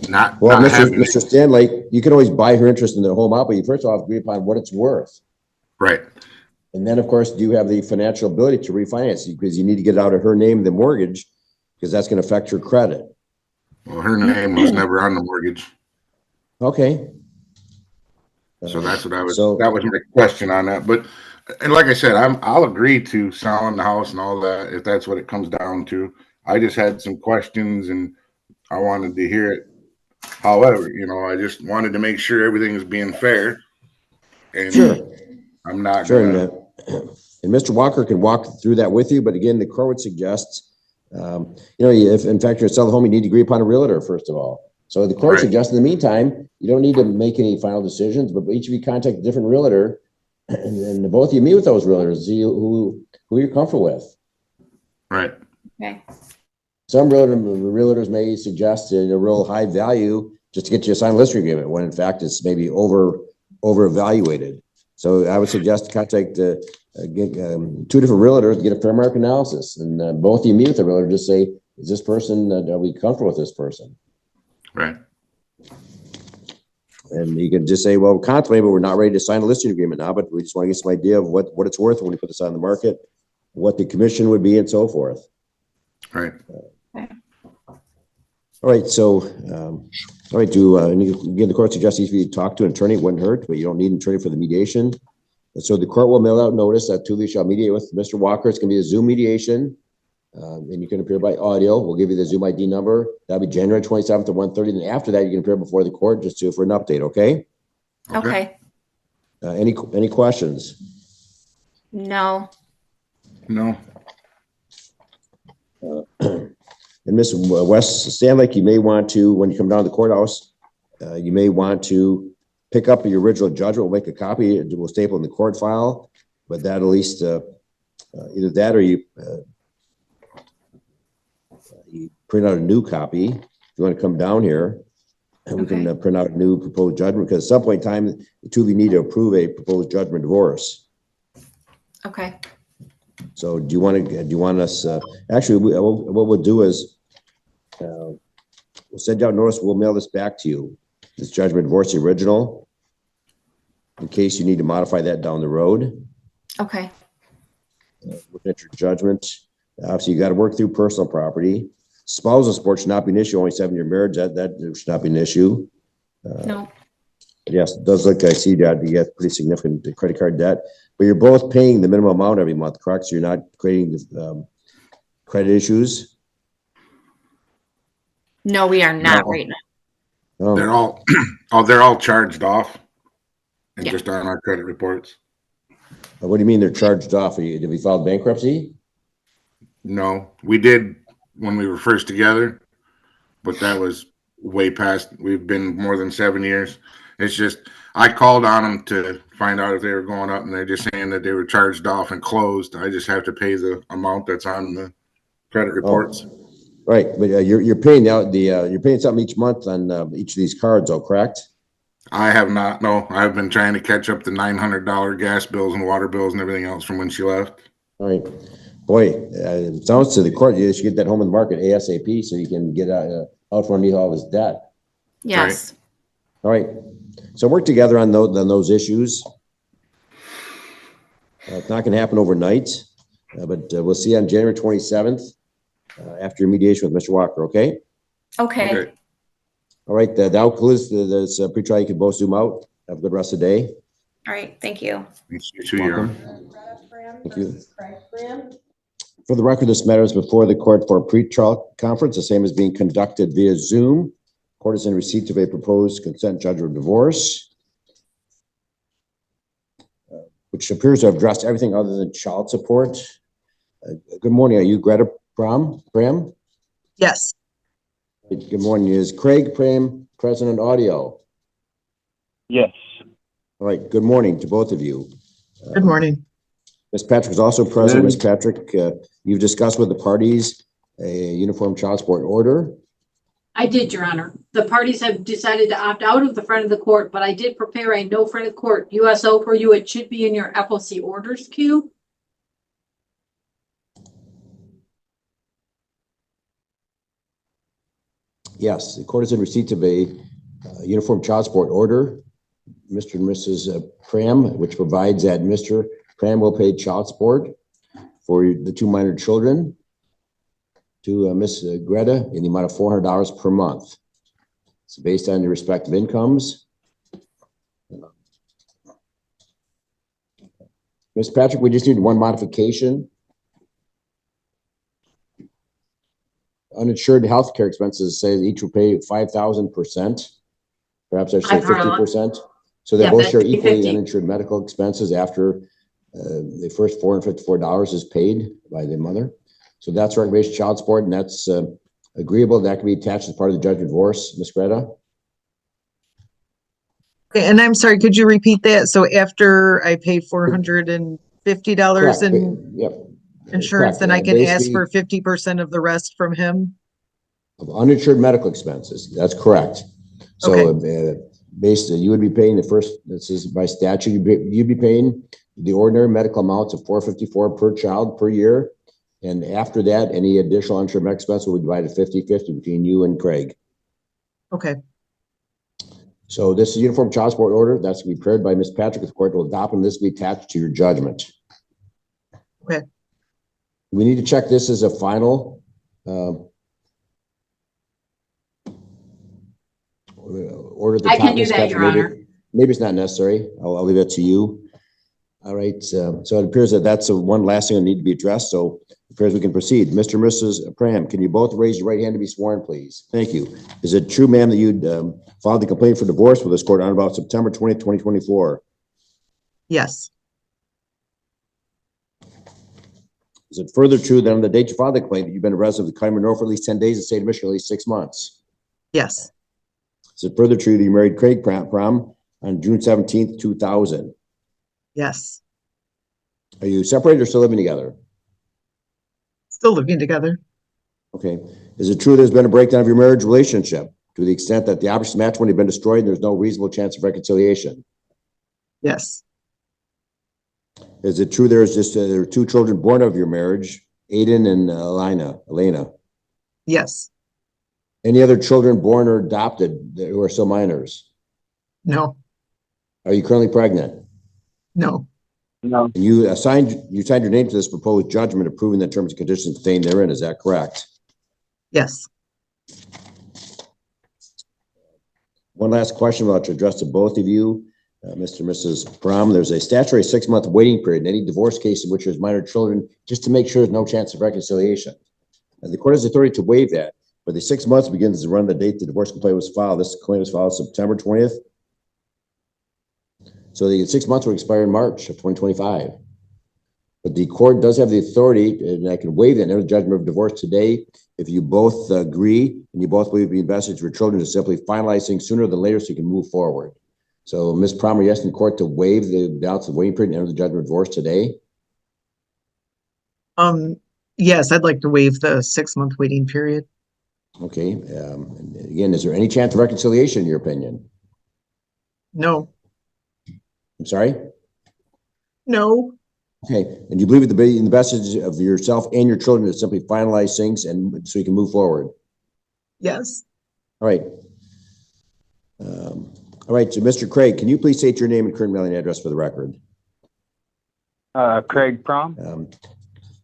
Well, Mr. Stanlake, you can always buy her interest in the home out, but you first of all agree upon what it's worth. Right. And then, of course, do you have the financial ability to refinance, because you need to get it out of her name, the mortgage, because that's going to affect her credit. Well, her name was never on the mortgage. Okay. So that's what I was, that was my question on that. But, and like I said, I'll agree to selling the house and all that, if that's what it comes down to. I just had some questions and I wanted to hear it. However, you know, I just wanted to make sure everything is being fair. And sure. I'm not sure. gonna... And Mr. Walker can walk through that with you. But again, the court would suggest, you know, if in fact you're selling the home, you need to agree upon a realtor, first of all. So the court suggests in the meantime, you don't need to make any final decisions, but each of you contact a different realtor, and then both of you meet with those realtors, see who you're comfortable with. Right. Okay. Some realtors may suggest a real high value just to get you a signed listing agreement, when in fact it's maybe over evaluated. So I would suggest to contact two different realtors to get a fair market analysis, and both of you meet with the realtor, just say, is this person, are we comfortable with this person? Right. And you can just say, well, we're contemplating, but we're not ready to sign a listing agreement now, but we just want to get some idea of what it's worth when we put this on the market, what the commission would be, and so forth. Right. Okay. All right. So, all right. Again, the court suggests if you talk to an attorney, it wouldn't hurt, but you don't need an attorney for the mediation. And so the court will mail out notice that two of you shall mediate with Mr. Walker. It's going to be a Zoom mediation. And you can appear by audio. We'll give you the Zoom ID number. That'll be January 27th at 1:30. And after that, you can appear before the court just for an update. Okay. Okay. Any questions? No. No. And Ms. West Stanlake, you may want to, when you come down to the courthouse, you may want to pick up your original judgment. We'll make a copy. We'll staple in the court file. But that at least either that or you print out a new copy. If you want to come down here, and we can print out a new proposed judgment, because at some point in time, the two of you need to approve a proposed judgment divorce. Okay. So do you want us, actually, what we'll do is, we'll send out notice, we'll mail this back to you. This judgment divorce, the original, in case you need to modify that down the road. Okay. Looking at your judgment, obviously you got to work through personal property. Spousal support should not be an issue. Only 7-year marriage, that should not be an issue. No. Yes, it does look, I see that you get pretty significant credit card debt, but you're both paying the minimum amount every month, correct? So you're not creating credit issues? No, we are not right now. Oh. They're all charged off and Yeah. just on our credit reports. What do you mean they're charged off? Did we file bankruptcy? No, we did when we were first together, but that was way past. We've been more than 7 years. It's just, I called on them to find out if they were going up, and they're just saying that they were charged off and closed. I just have to pay the amount that's on the credit reports. Oh. Right, but you're paying out you're paying something each month on each of these cards, though, correct? I have not. No, I've been trying to catch up the $900 gas bills and water bills and everything else from when she left. All right, boy, it sounds to the court you should get that home in the market ASAP so you can get out from underneath all this debt. Yes. All right, so work together on those issues. It's not going to happen overnight, but we'll see you on January 27th after your mediation with Mr. Walker. Okay. Okay. All right, that concludes this pre-trial. You can both zoom out. Have a good rest of the day. All right. Thank you. Thank you. Thank you. For the record, this matter is before the court for a pre-trial conference. The same is being conducted via Zoom. Court is in receipt of a proposed consent judgment of divorce. which appears to have addressed everything other than child support. Good morning. Are you Greta Prahm? Yes. Good morning. Is Craig Prahm present on audio? Yes. All right. Good morning to both of you. Good morning. Ms. Patrick is also present. Ms. Patrick, you've discussed with the parties a uniform child support order. I did, Your Honor. The parties have decided to opt out of the front of the court, but I did prepare a no front of court USO for you. It should be in your FOC orders queue. Yes, the court is in receipt of a uniform child support order, Mr. and Mrs. Prahm, which provides that Mr. Prahm will pay child support for the 2 minor children to Ms. Greta in the amount of $400 per month. It's based on their respective incomes. Ms. Patrick, we just need one modification. Uninsured healthcare expenses say each will pay 5,000%. Perhaps I should say 50%. So they both share equally 50-50. uninsured medical expenses after the first $454 is paid by the mother. So that's recommendation child support, and that's agreeable. That can be attached as part of the judgment of divorce, Ms. Greta. Okay, and I'm sorry, could you repeat that? So after I pay $450 in Yep. insurance, Correct. then I can ask Basically, for 50% of the rest from him? of uninsured medical expenses. That's correct. So basically, you would be paying the first, this is by statute, you'd be paying the ordinary medical amounts of $454 per child per year. And after that, any additional uninsured medical expense will be divided 50-50 between you and Craig. Okay. So this is uniform child support order. That's to be prepared by Ms. Patrick. The court will adopt, and this will be attached to your judgment. Okay. We need to check this as a final order. I can do that, Your Honor. Maybe it's not necessary. I'll leave it to you. All right. So it appears that that's one last thing that need to be addressed. So it appears we can proceed. Mr. and Mrs. Prahm, can you both raise your right hand to be sworn, please? Thank you. Is it true, ma'am, that you'd filed the complaint for divorce with this court on about September 20th, 2024? Yes. Is it further true that on the date you filed the complaint that you've been a resident of the County of Monroe for at least 10 days and state of Michigan at least 6 months? Yes. Is it further true that you married Craig Prahm on June 17th, 2000? Yes. Are you separated or still living together? Still living together. Okay. Is it true there's been a breakdown of your marriage relationship to the extent that the opposite matrimony has been destroyed and there's no reasonable chance of reconciliation? Yes. Is it true there are 2 children born of your marriage, Aiden and Elena? Yes. Any other children born or adopted who are still minors? No. Are you currently pregnant? No. No. And you signed your name to this proposed judgment approving the terms and conditions contained therein. Is that correct? Yes. One last question I'd like to address to both of you, Mr. and Mrs. Prahm. There's a statutory 6-month waiting period in any divorce case in which there's minor children, just to make sure there's no chance of reconciliation. And the court has authority to waive that, but the 6 months begins to run the date the divorce complaint was filed. This complaint was filed September 20th. So the 6 months will expire in March of 2025. But the court does have the authority, and I can waive that in the judgment of divorce today. If you both agree and you both believe the best for children to simply finalize things sooner than later so you can move forward. So Ms. Prahm, are you asking the court to waive the balance of waiting period and enter the judgment of divorce today? Yes, I'd like to waive the 6-month waiting period. Okay. And again, is there any chance of reconciliation in your opinion? No. I'm sorry? No. Okay. And you believe in the best of yourself and your children to simply finalize things and so you can move forward? Yes. All right. All right. So Mr. Craig, can you please state your name and current mailing address for the record? Craig Prahm.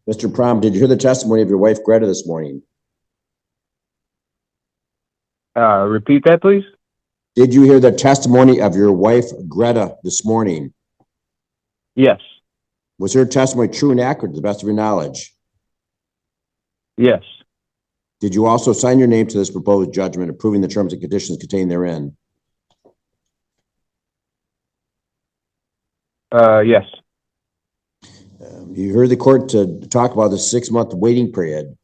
Mr. Prahm, did you hear the testimony of your wife, Greta, this morning? Repeat that, please. Did you hear the testimony of your wife, Greta, this morning? Yes. Was her testimony true and accurate to the best of your knowledge? Yes. Did you also sign your name to this proposed judgment approving the terms and conditions contained therein? Yes. You heard the court to talk about the 6-month waiting period.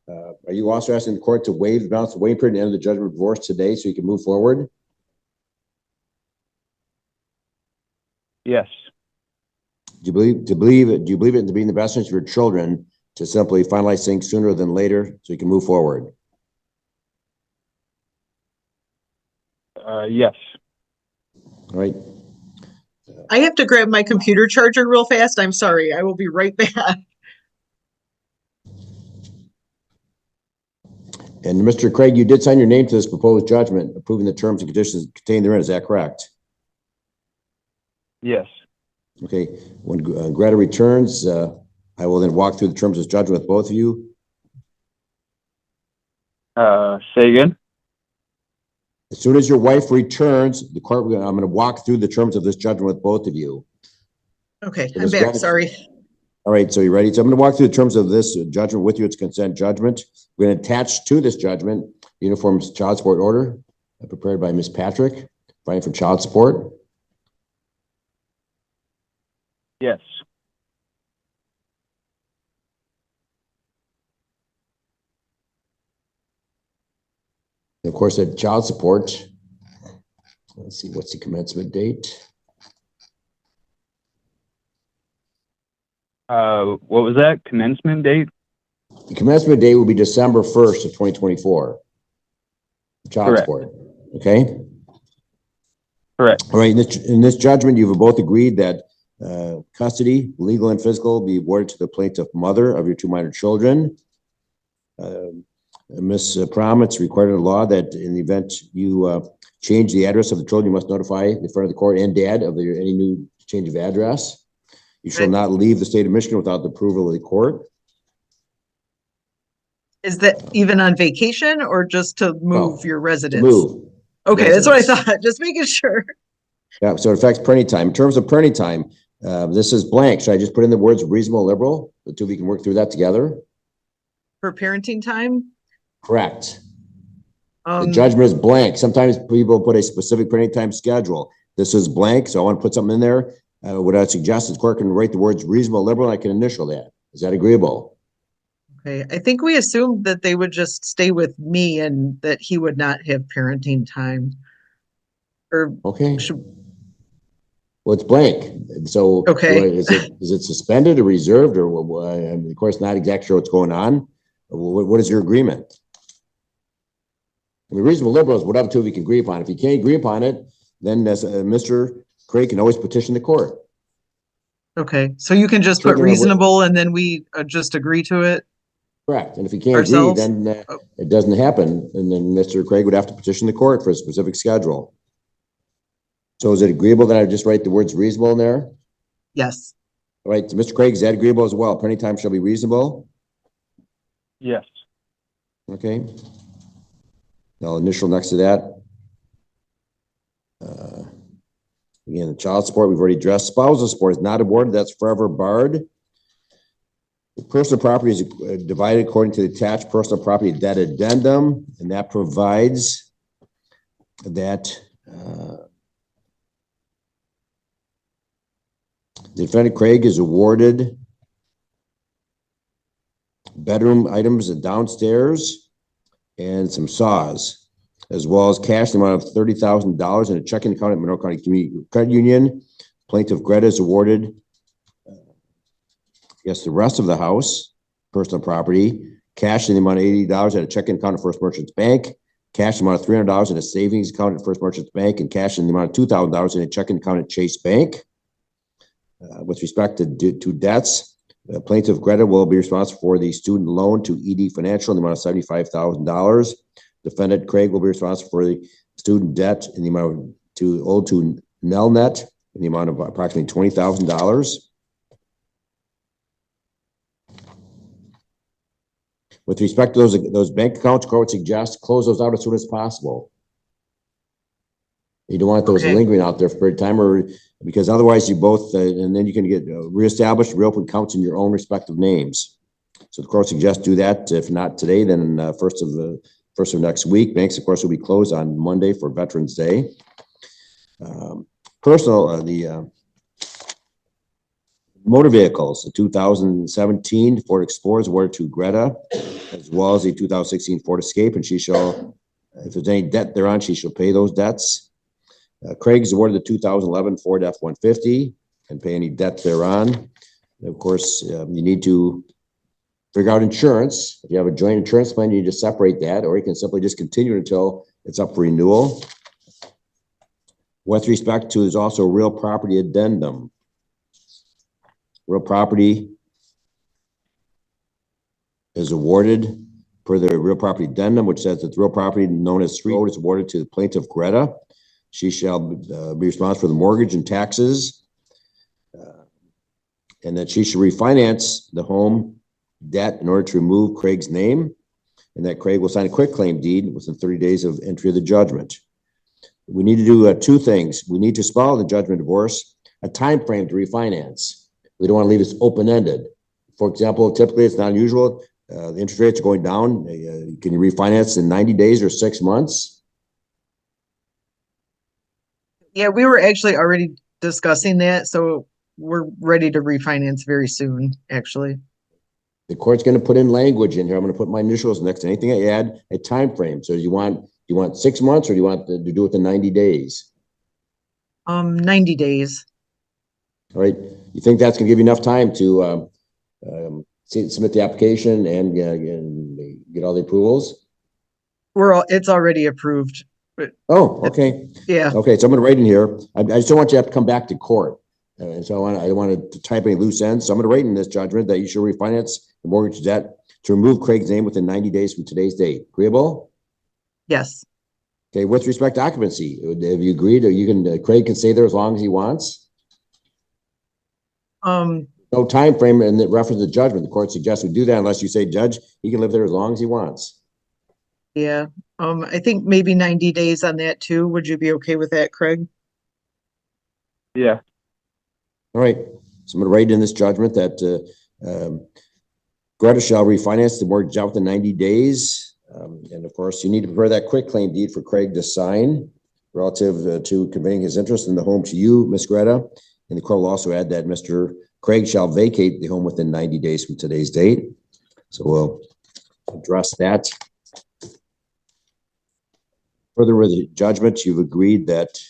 Are you also asking the court to waive the balance of waiting period and end the judgment of divorce today so you can move forward? Yes. Do you believe it to be in the best interest of your children to simply finalize things sooner than later so you can move forward? Yes. All right. I have to grab my computer charger real fast. I'm sorry. I will be right back. And Mr. Craig, you did sign your name to this proposed judgment approving the terms and conditions contained therein. Is that correct? Yes. Okay. When Greta returns, I will then walk through the terms of this judgment with both of you. Say again? As soon as your wife returns, the court, I'm going to walk through the terms of this judgment with both of you. Okay, So I'm Ms. back. Greta- Sorry. All right, so you ready? So I'm going to walk through the terms of this judgment with you. It's consent judgment. We're going to attach to this judgment uniform child support order prepared by Ms. Patrick, filing for child support. Yes. And of course, that child support. Let's see, what's the commencement date? What was that? Commencement date? The commencement date will be December 1st of 2024. Child Correct. support, okay? Correct. All right, in this judgment, you've both agreed that custody, legal and physical, be awarded to the plaintiff mother of your 2 minor children. Ms. Prahm, it's required in the law that in the event you change the address of the children, you must notify the front of the court and dad of any new change of address. You shall not leave the state of Michigan without the approval of the court. Is that even on vacation or just to move No, your To residence? move. Okay, that's what I residence. thought. Just making sure. Yeah, so it affects parenting time. In terms of parenting time, this is blank. Should I just put in the words reasonable, liberal? The two of you can work through that together. For parenting time? Correct. The judgment is blank. Sometimes people put a specific parenting time schedule. This is blank, so I want to put something in there. What I suggest is the court can write the words reasonable, liberal, and I can initial that. Is that agreeable? Okay, I think we assumed that they would just stay with me and that he would not have parenting time. Or Okay. Well, it's blank. So Okay. is it suspended or reserved or I'm of course not exactly sure what's going on. What is your agreement? I mean, reasonable liberal is whatever two of you can agree upon. If you can't agree upon it, then Mr. Craig can always petition the court. Okay, so you can just put reasonable and then we just agree to it? Correct. And if you can't Ourselves? agree, then it doesn't happen. And then Mr. Craig would have to petition the court for a specific schedule. So is it agreeable that I just write the words reasonable in there? Yes. All right. So Mr. Craig, is that agreeable as well? Parenting time shall be reasonable? Yes. Okay. I'll initial next to that. Again, the child support, we've already addressed. Spousal support is not awarded. That's forever barred. The personal property is divided according to the attached personal property debt addendum, and that provides that the defendant Craig is awarded bedroom items downstairs and some saws, as well as cash in the amount of $30,000 in a checking account at Monroe County Community Credit Union. Plaintiff Greta is awarded the rest of the house, personal property, cash in the amount of $80 at a checking account at First Merchants Bank, cash in the amount of $300 in a savings account at First Merchants Bank, and cash in the amount of $2,000 in a checking account at Chase Bank. With respect to debts, plaintiff Greta will be responsible for the student loan to ED Financial in the amount of $75,000. Defendant Craig will be responsible for the student debt in the amount owed to Nelnet in the amount of approximately $20,000. With respect to those bank accounts, court suggests close those out as soon as possible. You don't want those lingering out there for a period of time, or because otherwise you both, and then you can get reestablished, reopen accounts in your own respective names. So the court suggests do that. If not today, then first of next week. Banks, of course, will be closed on Monday for Veterans Day. The Motor vehicles, the 2017 Ford Explorer is awarded to Greta, as well as the 2016 Ford Escape, and she shall, if there's any debt thereon, she shall pay those debts. Craig is awarded the 2011 Ford F-150 and pay any debt thereon. And of course, you need to figure out insurance. If you have a joint insurance plan, you need to separate that, or you can simply just continue until it's up for renewal. With respect to, there's also a real property addendum. Real property is awarded per the real property addendum, which says that the real property known as Street Road is awarded to the plaintiff Greta. She shall be responsible for the mortgage and taxes, and that she should refinance the home debt in order to remove Craig's name, and that Craig will sign a quitclaim deed within 30 days of entry of the judgment. We need to do two things. We need to spell the judgment of divorce a time frame to refinance. We don't want to leave this open-ended. For example, typically it's not unusual. The interest rates are going down. Can you refinance in 90 days or 6 months? Yeah, we were actually already discussing that, so we're ready to refinance very soon, actually. The court's going to put in language in here. I'm going to put my initials next to anything I add, a time frame. So do you want 6 months, or do you want to do it in 90 days? 90 days. All right. You think that's going to give you enough time to submit the application and get all the approvals? It's already approved. Oh, okay. Yeah. Okay, so I'm going to write in here. I just don't want you to have to come back to court. And so I don't want to type any loose ends. So I'm going to write in this judgment that you should refinance the mortgage debt to remove Craig's name within 90 days from today's date. Agreeable? Yes. Okay, with respect to occupancy, have you agreed, or Craig can stay there as long as he wants? No time frame in the reference to the judgment. The court suggests we do that unless you say, Judge, he can live there as long as he wants. Yeah. I think maybe 90 days on that too. Would you be okay with that, Craig? Yeah. All right. So I'm going to write in this judgment that Greta shall refinance the mortgage out within 90 days. And of course, you need to prepare that quitclaim deed for Craig to sign relative to conveying his interest in the home to you, Miss Greta. And the court will also add that Mr. Craig shall vacate the home within 90 days from today's date. So we'll address that. Further with the judgment, you've agreed that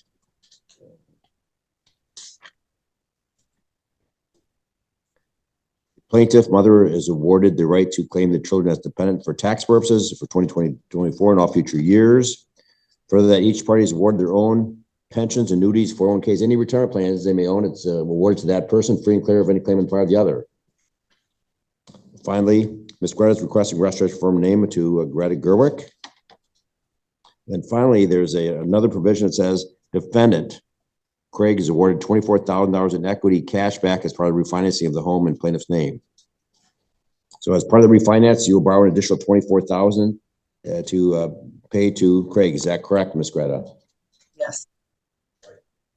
plaintiff mother is awarded the right to claim the children as dependent for tax purposes for 2020-24 and all future years. Further, that each party is awarded their own pensions, annuities, 401ks, any retirement plans they may own. It's awarded to that person, free and clear of any claim on the part of the other. Finally, Ms. Greta is requesting restoration form name to Greta Gerwick. And finally, there's another provision that says defendant Craig is awarded $24,000 in equity cash back as part of the refinancing of the home in plaintiff's name. So as part of the refinance, you will borrow an additional $24,000 to pay to Craig. Is that correct, Ms. Greta? Yes.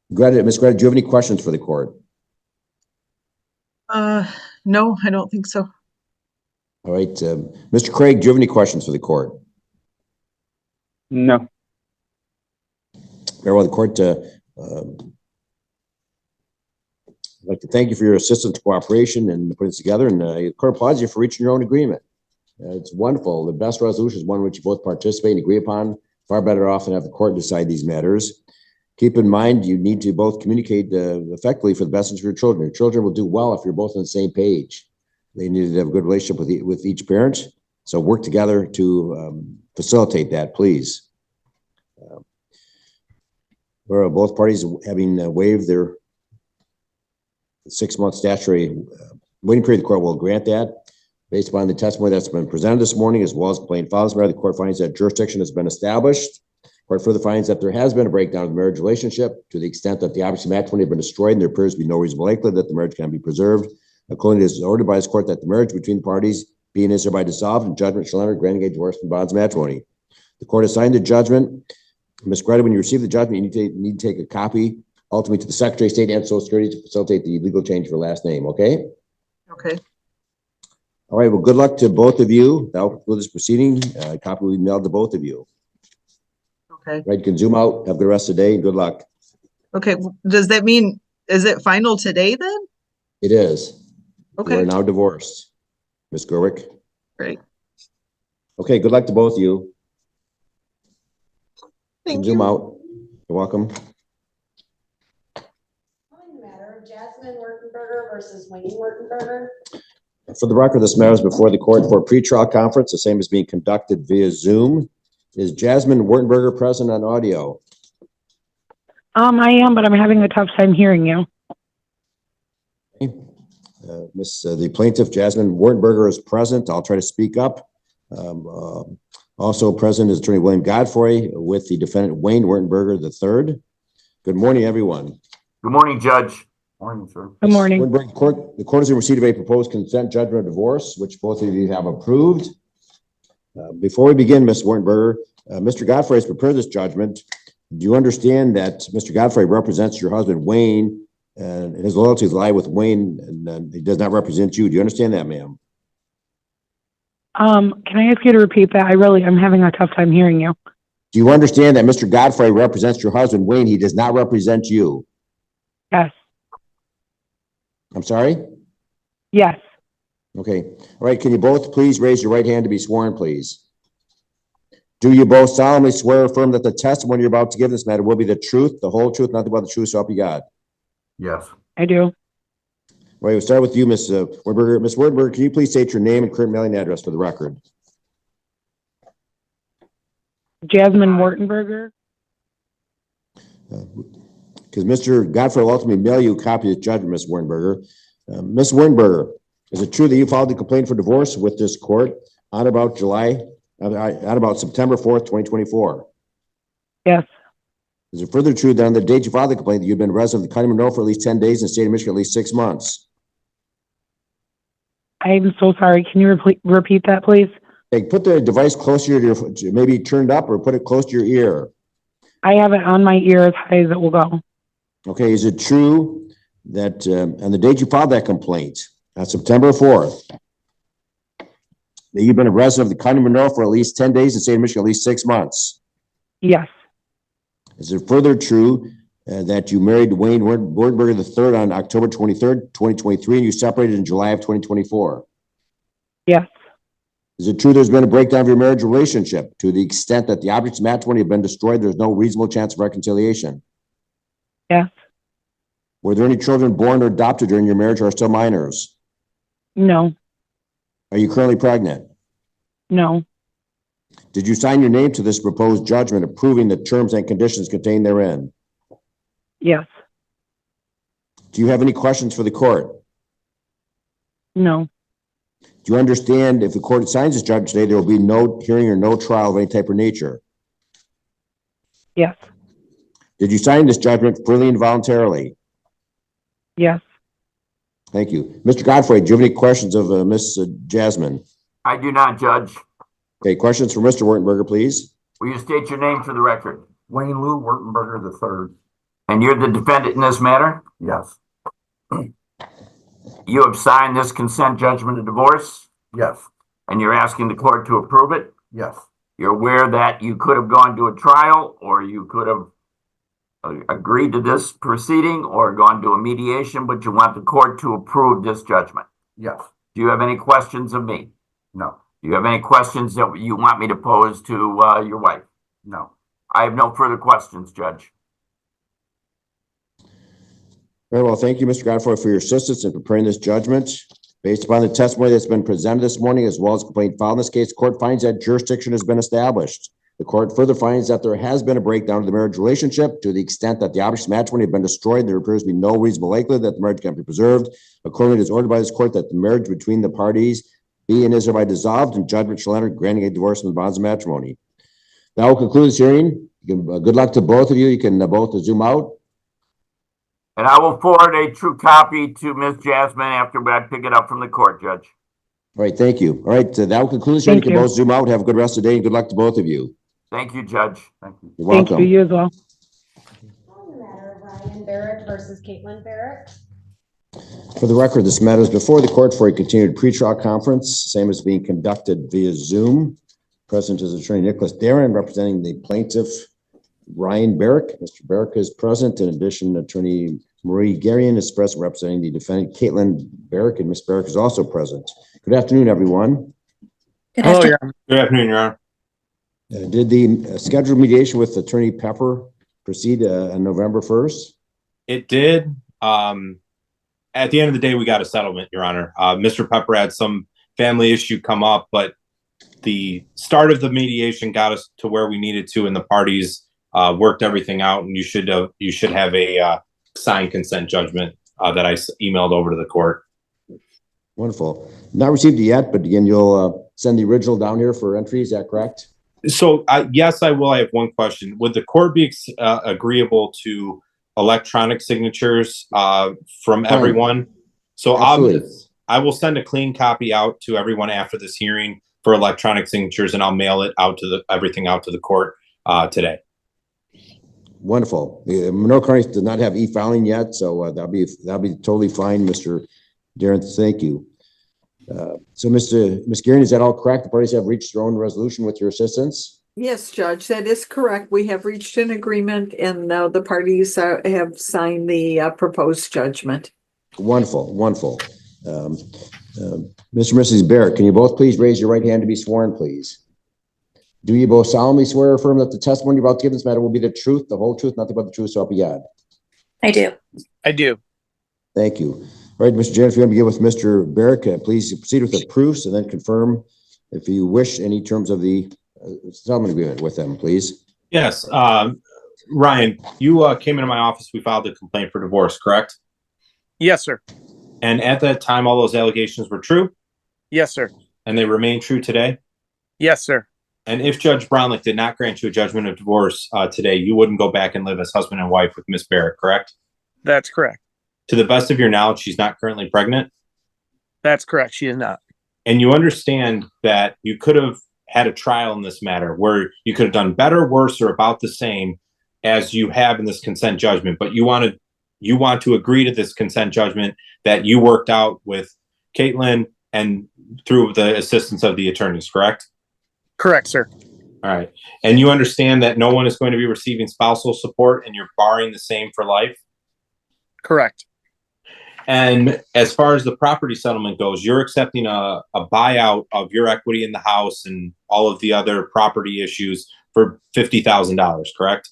Ms. Greta, do you have any questions for the court? No, I don't think so. All right. Mr. Craig, do you have any questions for the court? No. Very well, the court, I'd like to thank you for your assistance, cooperation, and putting this together. And the court applauds you for reaching your own agreement. It's wonderful. The best resolution is one which you both participate and agree upon. Far better off than have the court decide these matters. Keep in mind, you need to both communicate effectively for the best interest of your children. Your children will do well if you're both on the same page. They need to have a good relationship with each parent. So work together to facilitate that, please. Both parties having waived their 6-month statutory waiting period, the court will grant that. Based upon the testimony that's been presented this morning, as well as the plain files matter, the court finds that jurisdiction has been established. The court further finds that there has been a breakdown of the marriage relationship to the extent that the objects of matrimony have been destroyed, and there appears to be no reasonable likelihood that the marriage can be preserved. Accordingly, it is ordered by this court that the marriage between the parties being is hereby dissolved, and judgment shall enter granting a divorce from bonds of matrimony. The court has signed the judgment. Ms. Greta, when you receive the judgment, you need to take a copy ultimately to the Secretary of State and Social Security to facilitate the legal change of your last name, okay? Okay. All right, well, good luck to both of you. That'll conclude this proceeding. A copy will be mailed to both of you. Okay. Right, you can zoom out. Have a good rest of the day. Good luck. Okay. Does that mean, is it final today then? It is. You Okay, are now divorced, Ms. Gerwick. great. Okay, good luck to both of you. Thank Zoom you. out. You're welcome. Matter of Jasmine Wartenberger versus Wayne Wartenberger. For the record, this matter is before the court for a pretrial conference. The same is being conducted via Zoom. Is Jasmine Wartenberger present on audio? I am, but I'm having a tough time hearing you. The plaintiff, Jasmine Wartenberger, is present. I'll try to speak up. Also present is Attorney William Godfrey with the defendant, Wayne Wartenberger III. Good morning, everyone. Good morning, Judge. Morning, sir. Good morning. The court is in receipt of a proposed consent judgment of divorce, which both of you have approved. Before we begin, Ms. Wartenberger, Mr. Godfrey has prepared this judgment. Do you understand that Mr. Godfrey represents your husband, Wayne, and his loyalties lie with Wayne, and he does not represent you? Do you understand that, ma'am? Can I ask you to repeat that? I'm having a tough time hearing you. Do you understand that Mr. Godfrey represents your husband, Wayne? He does not represent you. Yes. I'm sorry? Yes. Okay. All right. Can you both please raise your right hand to be sworn, please? Do you both solemnly swear or affirm that the testimony you're about to give in this matter will be the truth, the whole truth, nothing but the truth, so help you God? Yes. I do. All right. We'll start with you, Ms. Wartenberger. Ms. Wartenberger, can you please state your name and current mailing address for the record? Jasmine Wartenberger. Because Mr. Godfrey will ultimately mail you a copy of the judgment, Ms. Wartenberger. Ms. Wartenberger, is it true that you filed the complaint for divorce with this court on about September 4th, 2024? Yes. Is it further true that on the date you filed the complaint that you've been resident of the county of Monroe for at least 10 days and the state of Michigan at least 6 months? I'm so sorry. Can you repeat that, please? Hey, put the device closer to your, maybe turned up, or put it close to your ear. I have it on my ear as high as it will go. Okay, is it true that on the date you filed that complaint, on September 4th, that you've been a resident of the county of Monroe for at least 10 days and state of Michigan at least 6 months? Yes. Is it further true that you married Wayne Wartenberger III on October 23rd, 2023, and you separated in July of 2024? Yes. Is it true there's been a breakdown of your marriage relationship to the extent that the objects of matrimony have been destroyed? There's no reasonable chance of reconciliation? Yes. Were there any children born or adopted during your marriage or are still minors? No. Are you currently pregnant? No. Did you sign your name to this proposed judgment approving the terms and conditions contained therein? Yes. Do you have any questions for the court? No. Do you understand if the court signs this judgment today, there will be no hearing or no trial of any type or nature? Yes. Did you sign this judgment freely and voluntarily? Yes. Thank you. Mr. Godfrey, do you have any questions of Ms. Jasmine? I do not, Judge. Okay, questions for Mr. Wartenberger, please. Will you state your name for the record? Wayne Lou Wartenberger III. And you're the defendant in this matter? Yes. You have signed this consent judgment of divorce? Yes. And you're asking the court to approve it? Yes. You're aware that you could have gone to a trial, or you could have agreed to this proceeding, or gone to a mediation, but you want the court to approve this judgment? Yes. Do you have any questions of me? No. Do you have any questions that you want me to pose to your wife? No. I have no further questions, Judge. Very well. Thank you, Mr. Godfrey, for your assistance in preparing this judgment. Based upon the testimony that's been presented this morning, as well as the complaint filed in this case, the court finds that jurisdiction has been established. The court further finds that there has been a breakdown of the marriage relationship to the extent that the objects of matrimony have been destroyed. There appears to be no reasonable likelihood that the marriage can be preserved. Accordingly, it is ordered by this court that the marriage between the parties be and is hereby dissolved, and judgment shall enter granting a divorce from the bonds of matrimony. That will conclude this hearing. Good luck to both of you. You can both zoom out. And I will forward a true copy to Ms. Jasmine after I pick it up from the court, Judge. All right, thank you. All right, that will conclude this hearing. You can both zoom out. Have a good rest of the day, and good luck to both of you. Thank you, Judge. Thank you. You're welcome. Thank you as well. On the matter of Ryan Barrett versus Caitlin Barrett. For the record, this matter is before the court for a continued pretrial conference, same as being conducted via Zoom. Present is Attorney Nicholas Darren, representing the plaintiff, Ryan Barrett. Mr. Barrett is present. In addition, Attorney Marie Garion is present representing the defendant. Caitlin Barrett and Ms. Barrett is also present. Good afternoon, everyone. Good afternoon. Good afternoon, Your Honor. Did the scheduled mediation with Attorney Pepper proceed on November 1st? It did. At the end of the day, we got a settlement, Your Honor. Mr. Pepper had some family issue come up, but the start of the mediation got us to where we needed to, and the parties worked everything out. And you should have a signed consent judgment that I emailed over to the court. Wonderful. Not received it yet, but again, you'll send the original down here for entry. Is that correct? So yes, I will. I have one question. Would the court be agreeable to electronic signatures from everyone? So I will send a clean copy out to everyone after this hearing for electronic signatures, and I'll mail it out to everything out to the court today. Wonderful. Monroe County does not have e-filing yet, so that'll be totally fine, Mr. Darren. Thank you. So, Ms. Garion, is that all correct? The parties have reached their own resolution with your assistance? Yes, Judge, that is correct. We have reached an agreement and the parties have signed the proposed judgment. Wonderful, wonderful. Mr. and Mrs. Barrett, can you both please raise your right hand to be sworn, please? Do you both solemnly swear or affirm that the testimony you're about to give in this matter will be the truth, the whole truth, nothing but the truth, so help you God? I do. I do. Thank you. All right, Mr. Jared, if you're going to begin with Mr. Barrett, please proceed with the proofs and then confirm, if you wish, any terms of the settlement agreement with them, please. Yes. Ryan, you came into my office. We filed a complaint for divorce, correct? Yes, sir. And at that time, all those allegations were true? Yes, sir. And they remain true today? Yes, sir. And if Judge Braunlich did not grant you a judgment of divorce today, you wouldn't go back and live as husband and wife with Miss Barrett, correct? That's correct. To the best of your knowledge, she's not currently pregnant? That's correct. She is not. And you understand that you could have had a trial in this matter where you could have done better, worse, or about the same as you have in this consent judgment, but you want to agree to this consent judgment that you worked out with Caitlin and through the assistance of the attorneys, correct? Correct, sir. All right. And you understand that no one is going to be receiving spousal support and you're barring the same for life? Correct. And as far as the property settlement goes, you're accepting a buyout of your equity in the house and all of the other property issues for $50,000, correct?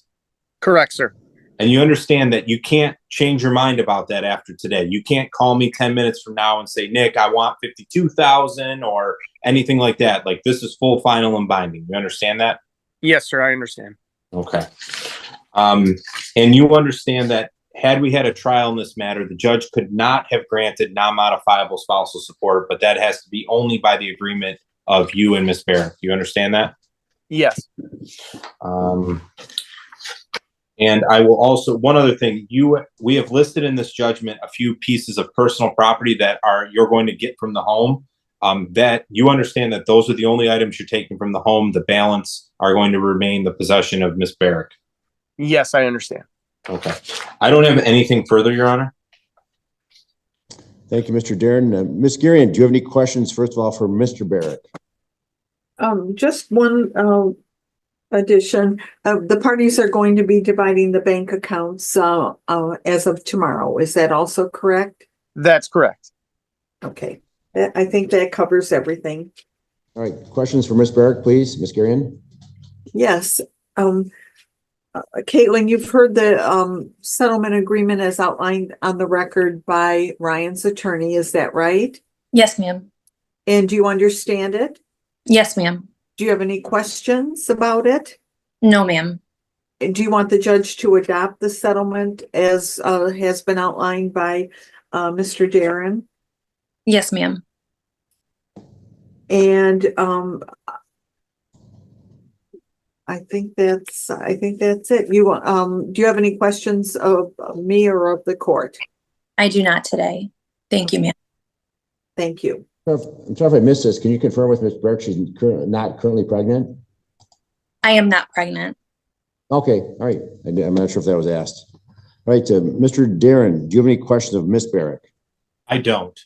Correct, sir. And you understand that you can't change your mind about that after today. You can't call me 10 minutes from now and say, Nick, I want $52,000 or anything like that. Like, this is full, final, and binding. You understand that? Yes, sir. I understand. Okay. And you understand that had we had a trial in this matter, the judge could not have granted non-modifiable spousal support, but that has to be only by the agreement of you and Ms. Barrett. Do you understand that? Yes. And I will also, one other thing, we have listed in this judgment a few pieces of personal property that you're going to get from the home, that you understand that those are the only items you're taking from the home. The balance are going to remain the possession of Ms. Barrett. Yes, I understand. Okay. I don't have anything further, Your Honor. Thank you, Mr. Darren. Ms. Garion, do you have any questions, first of all, for Mr. Barrett? Just one addition. The parties are going to be dividing the bank accounts as of tomorrow. Is that also correct? That's correct. Okay. I think that covers everything. All right. Questions for Ms. Barrett, please, Ms. Garion? Yes. Caitlin, you've heard the settlement agreement as outlined on the record by Ryan's attorney. Is that right? Yes, ma'am. And do you understand it? Yes, ma'am. Do you have any questions about it? No, ma'am. Do you want the judge to adopt the settlement as has been outlined by Mr. Darren? Yes, ma'am. And I think that's it. Do you have any questions of me or of the court? I do not today. Thank you, ma'am. Thank you. I'm sorry if I missed this. Can you confirm with Ms. Barrett she's not currently pregnant? I am not pregnant. Okay. All right. I'm not sure if that was asked. All right. Mr. Darren, do you have any questions of Ms. Barrett? I don't.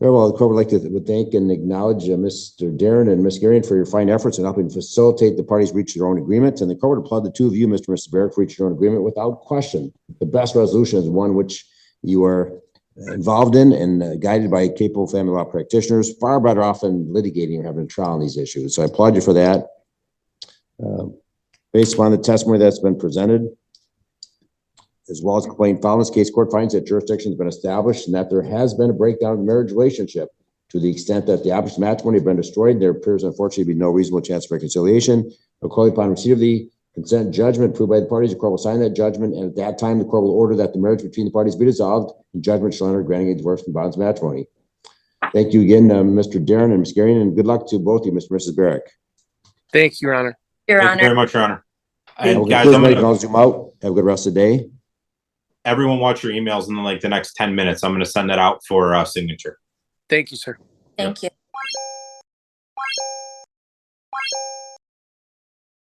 Very well. The court would like to thank and acknowledge Mr. Darren and Ms. Garion for your fine efforts in helping facilitate the parties reach their own agreement. And the court would applaud the two of you, Mr. and Mrs. Barrett, for reaching your own agreement without question. the best resolution is one which you are involved in and guided by capable family law practitioners, far better off than litigating or having a trial on these issues. So I applaud you for that. Based upon the testimony that's been presented, as well as complaint filed in this case, court finds that jurisdiction has been established and that there has been a breakdown of the marriage relationship. To the extent that the opposite matrimony have been destroyed, there appears unfortunately to be no reasonable chance of reconciliation. According upon receipt of the consent judgment approved by the parties, the court will sign that judgment, and at that time, the court will order that the marriage between the parties be dissolved, and judgment shall enter granting a divorce from bonds of matrimony. Thank you again, Mr. Darren and Ms. Garion, and good luck to both of you, Mr. and Mrs. Barrett. Thank you, Your Honor. Your Thank Honor. you very much, Your Honor. And And guys, you can all zoom out. Have a good rest of the day. everyone watch your emails in like the next 10 minutes. I'm going to send that out for signature. Thank you, sir. Thank you.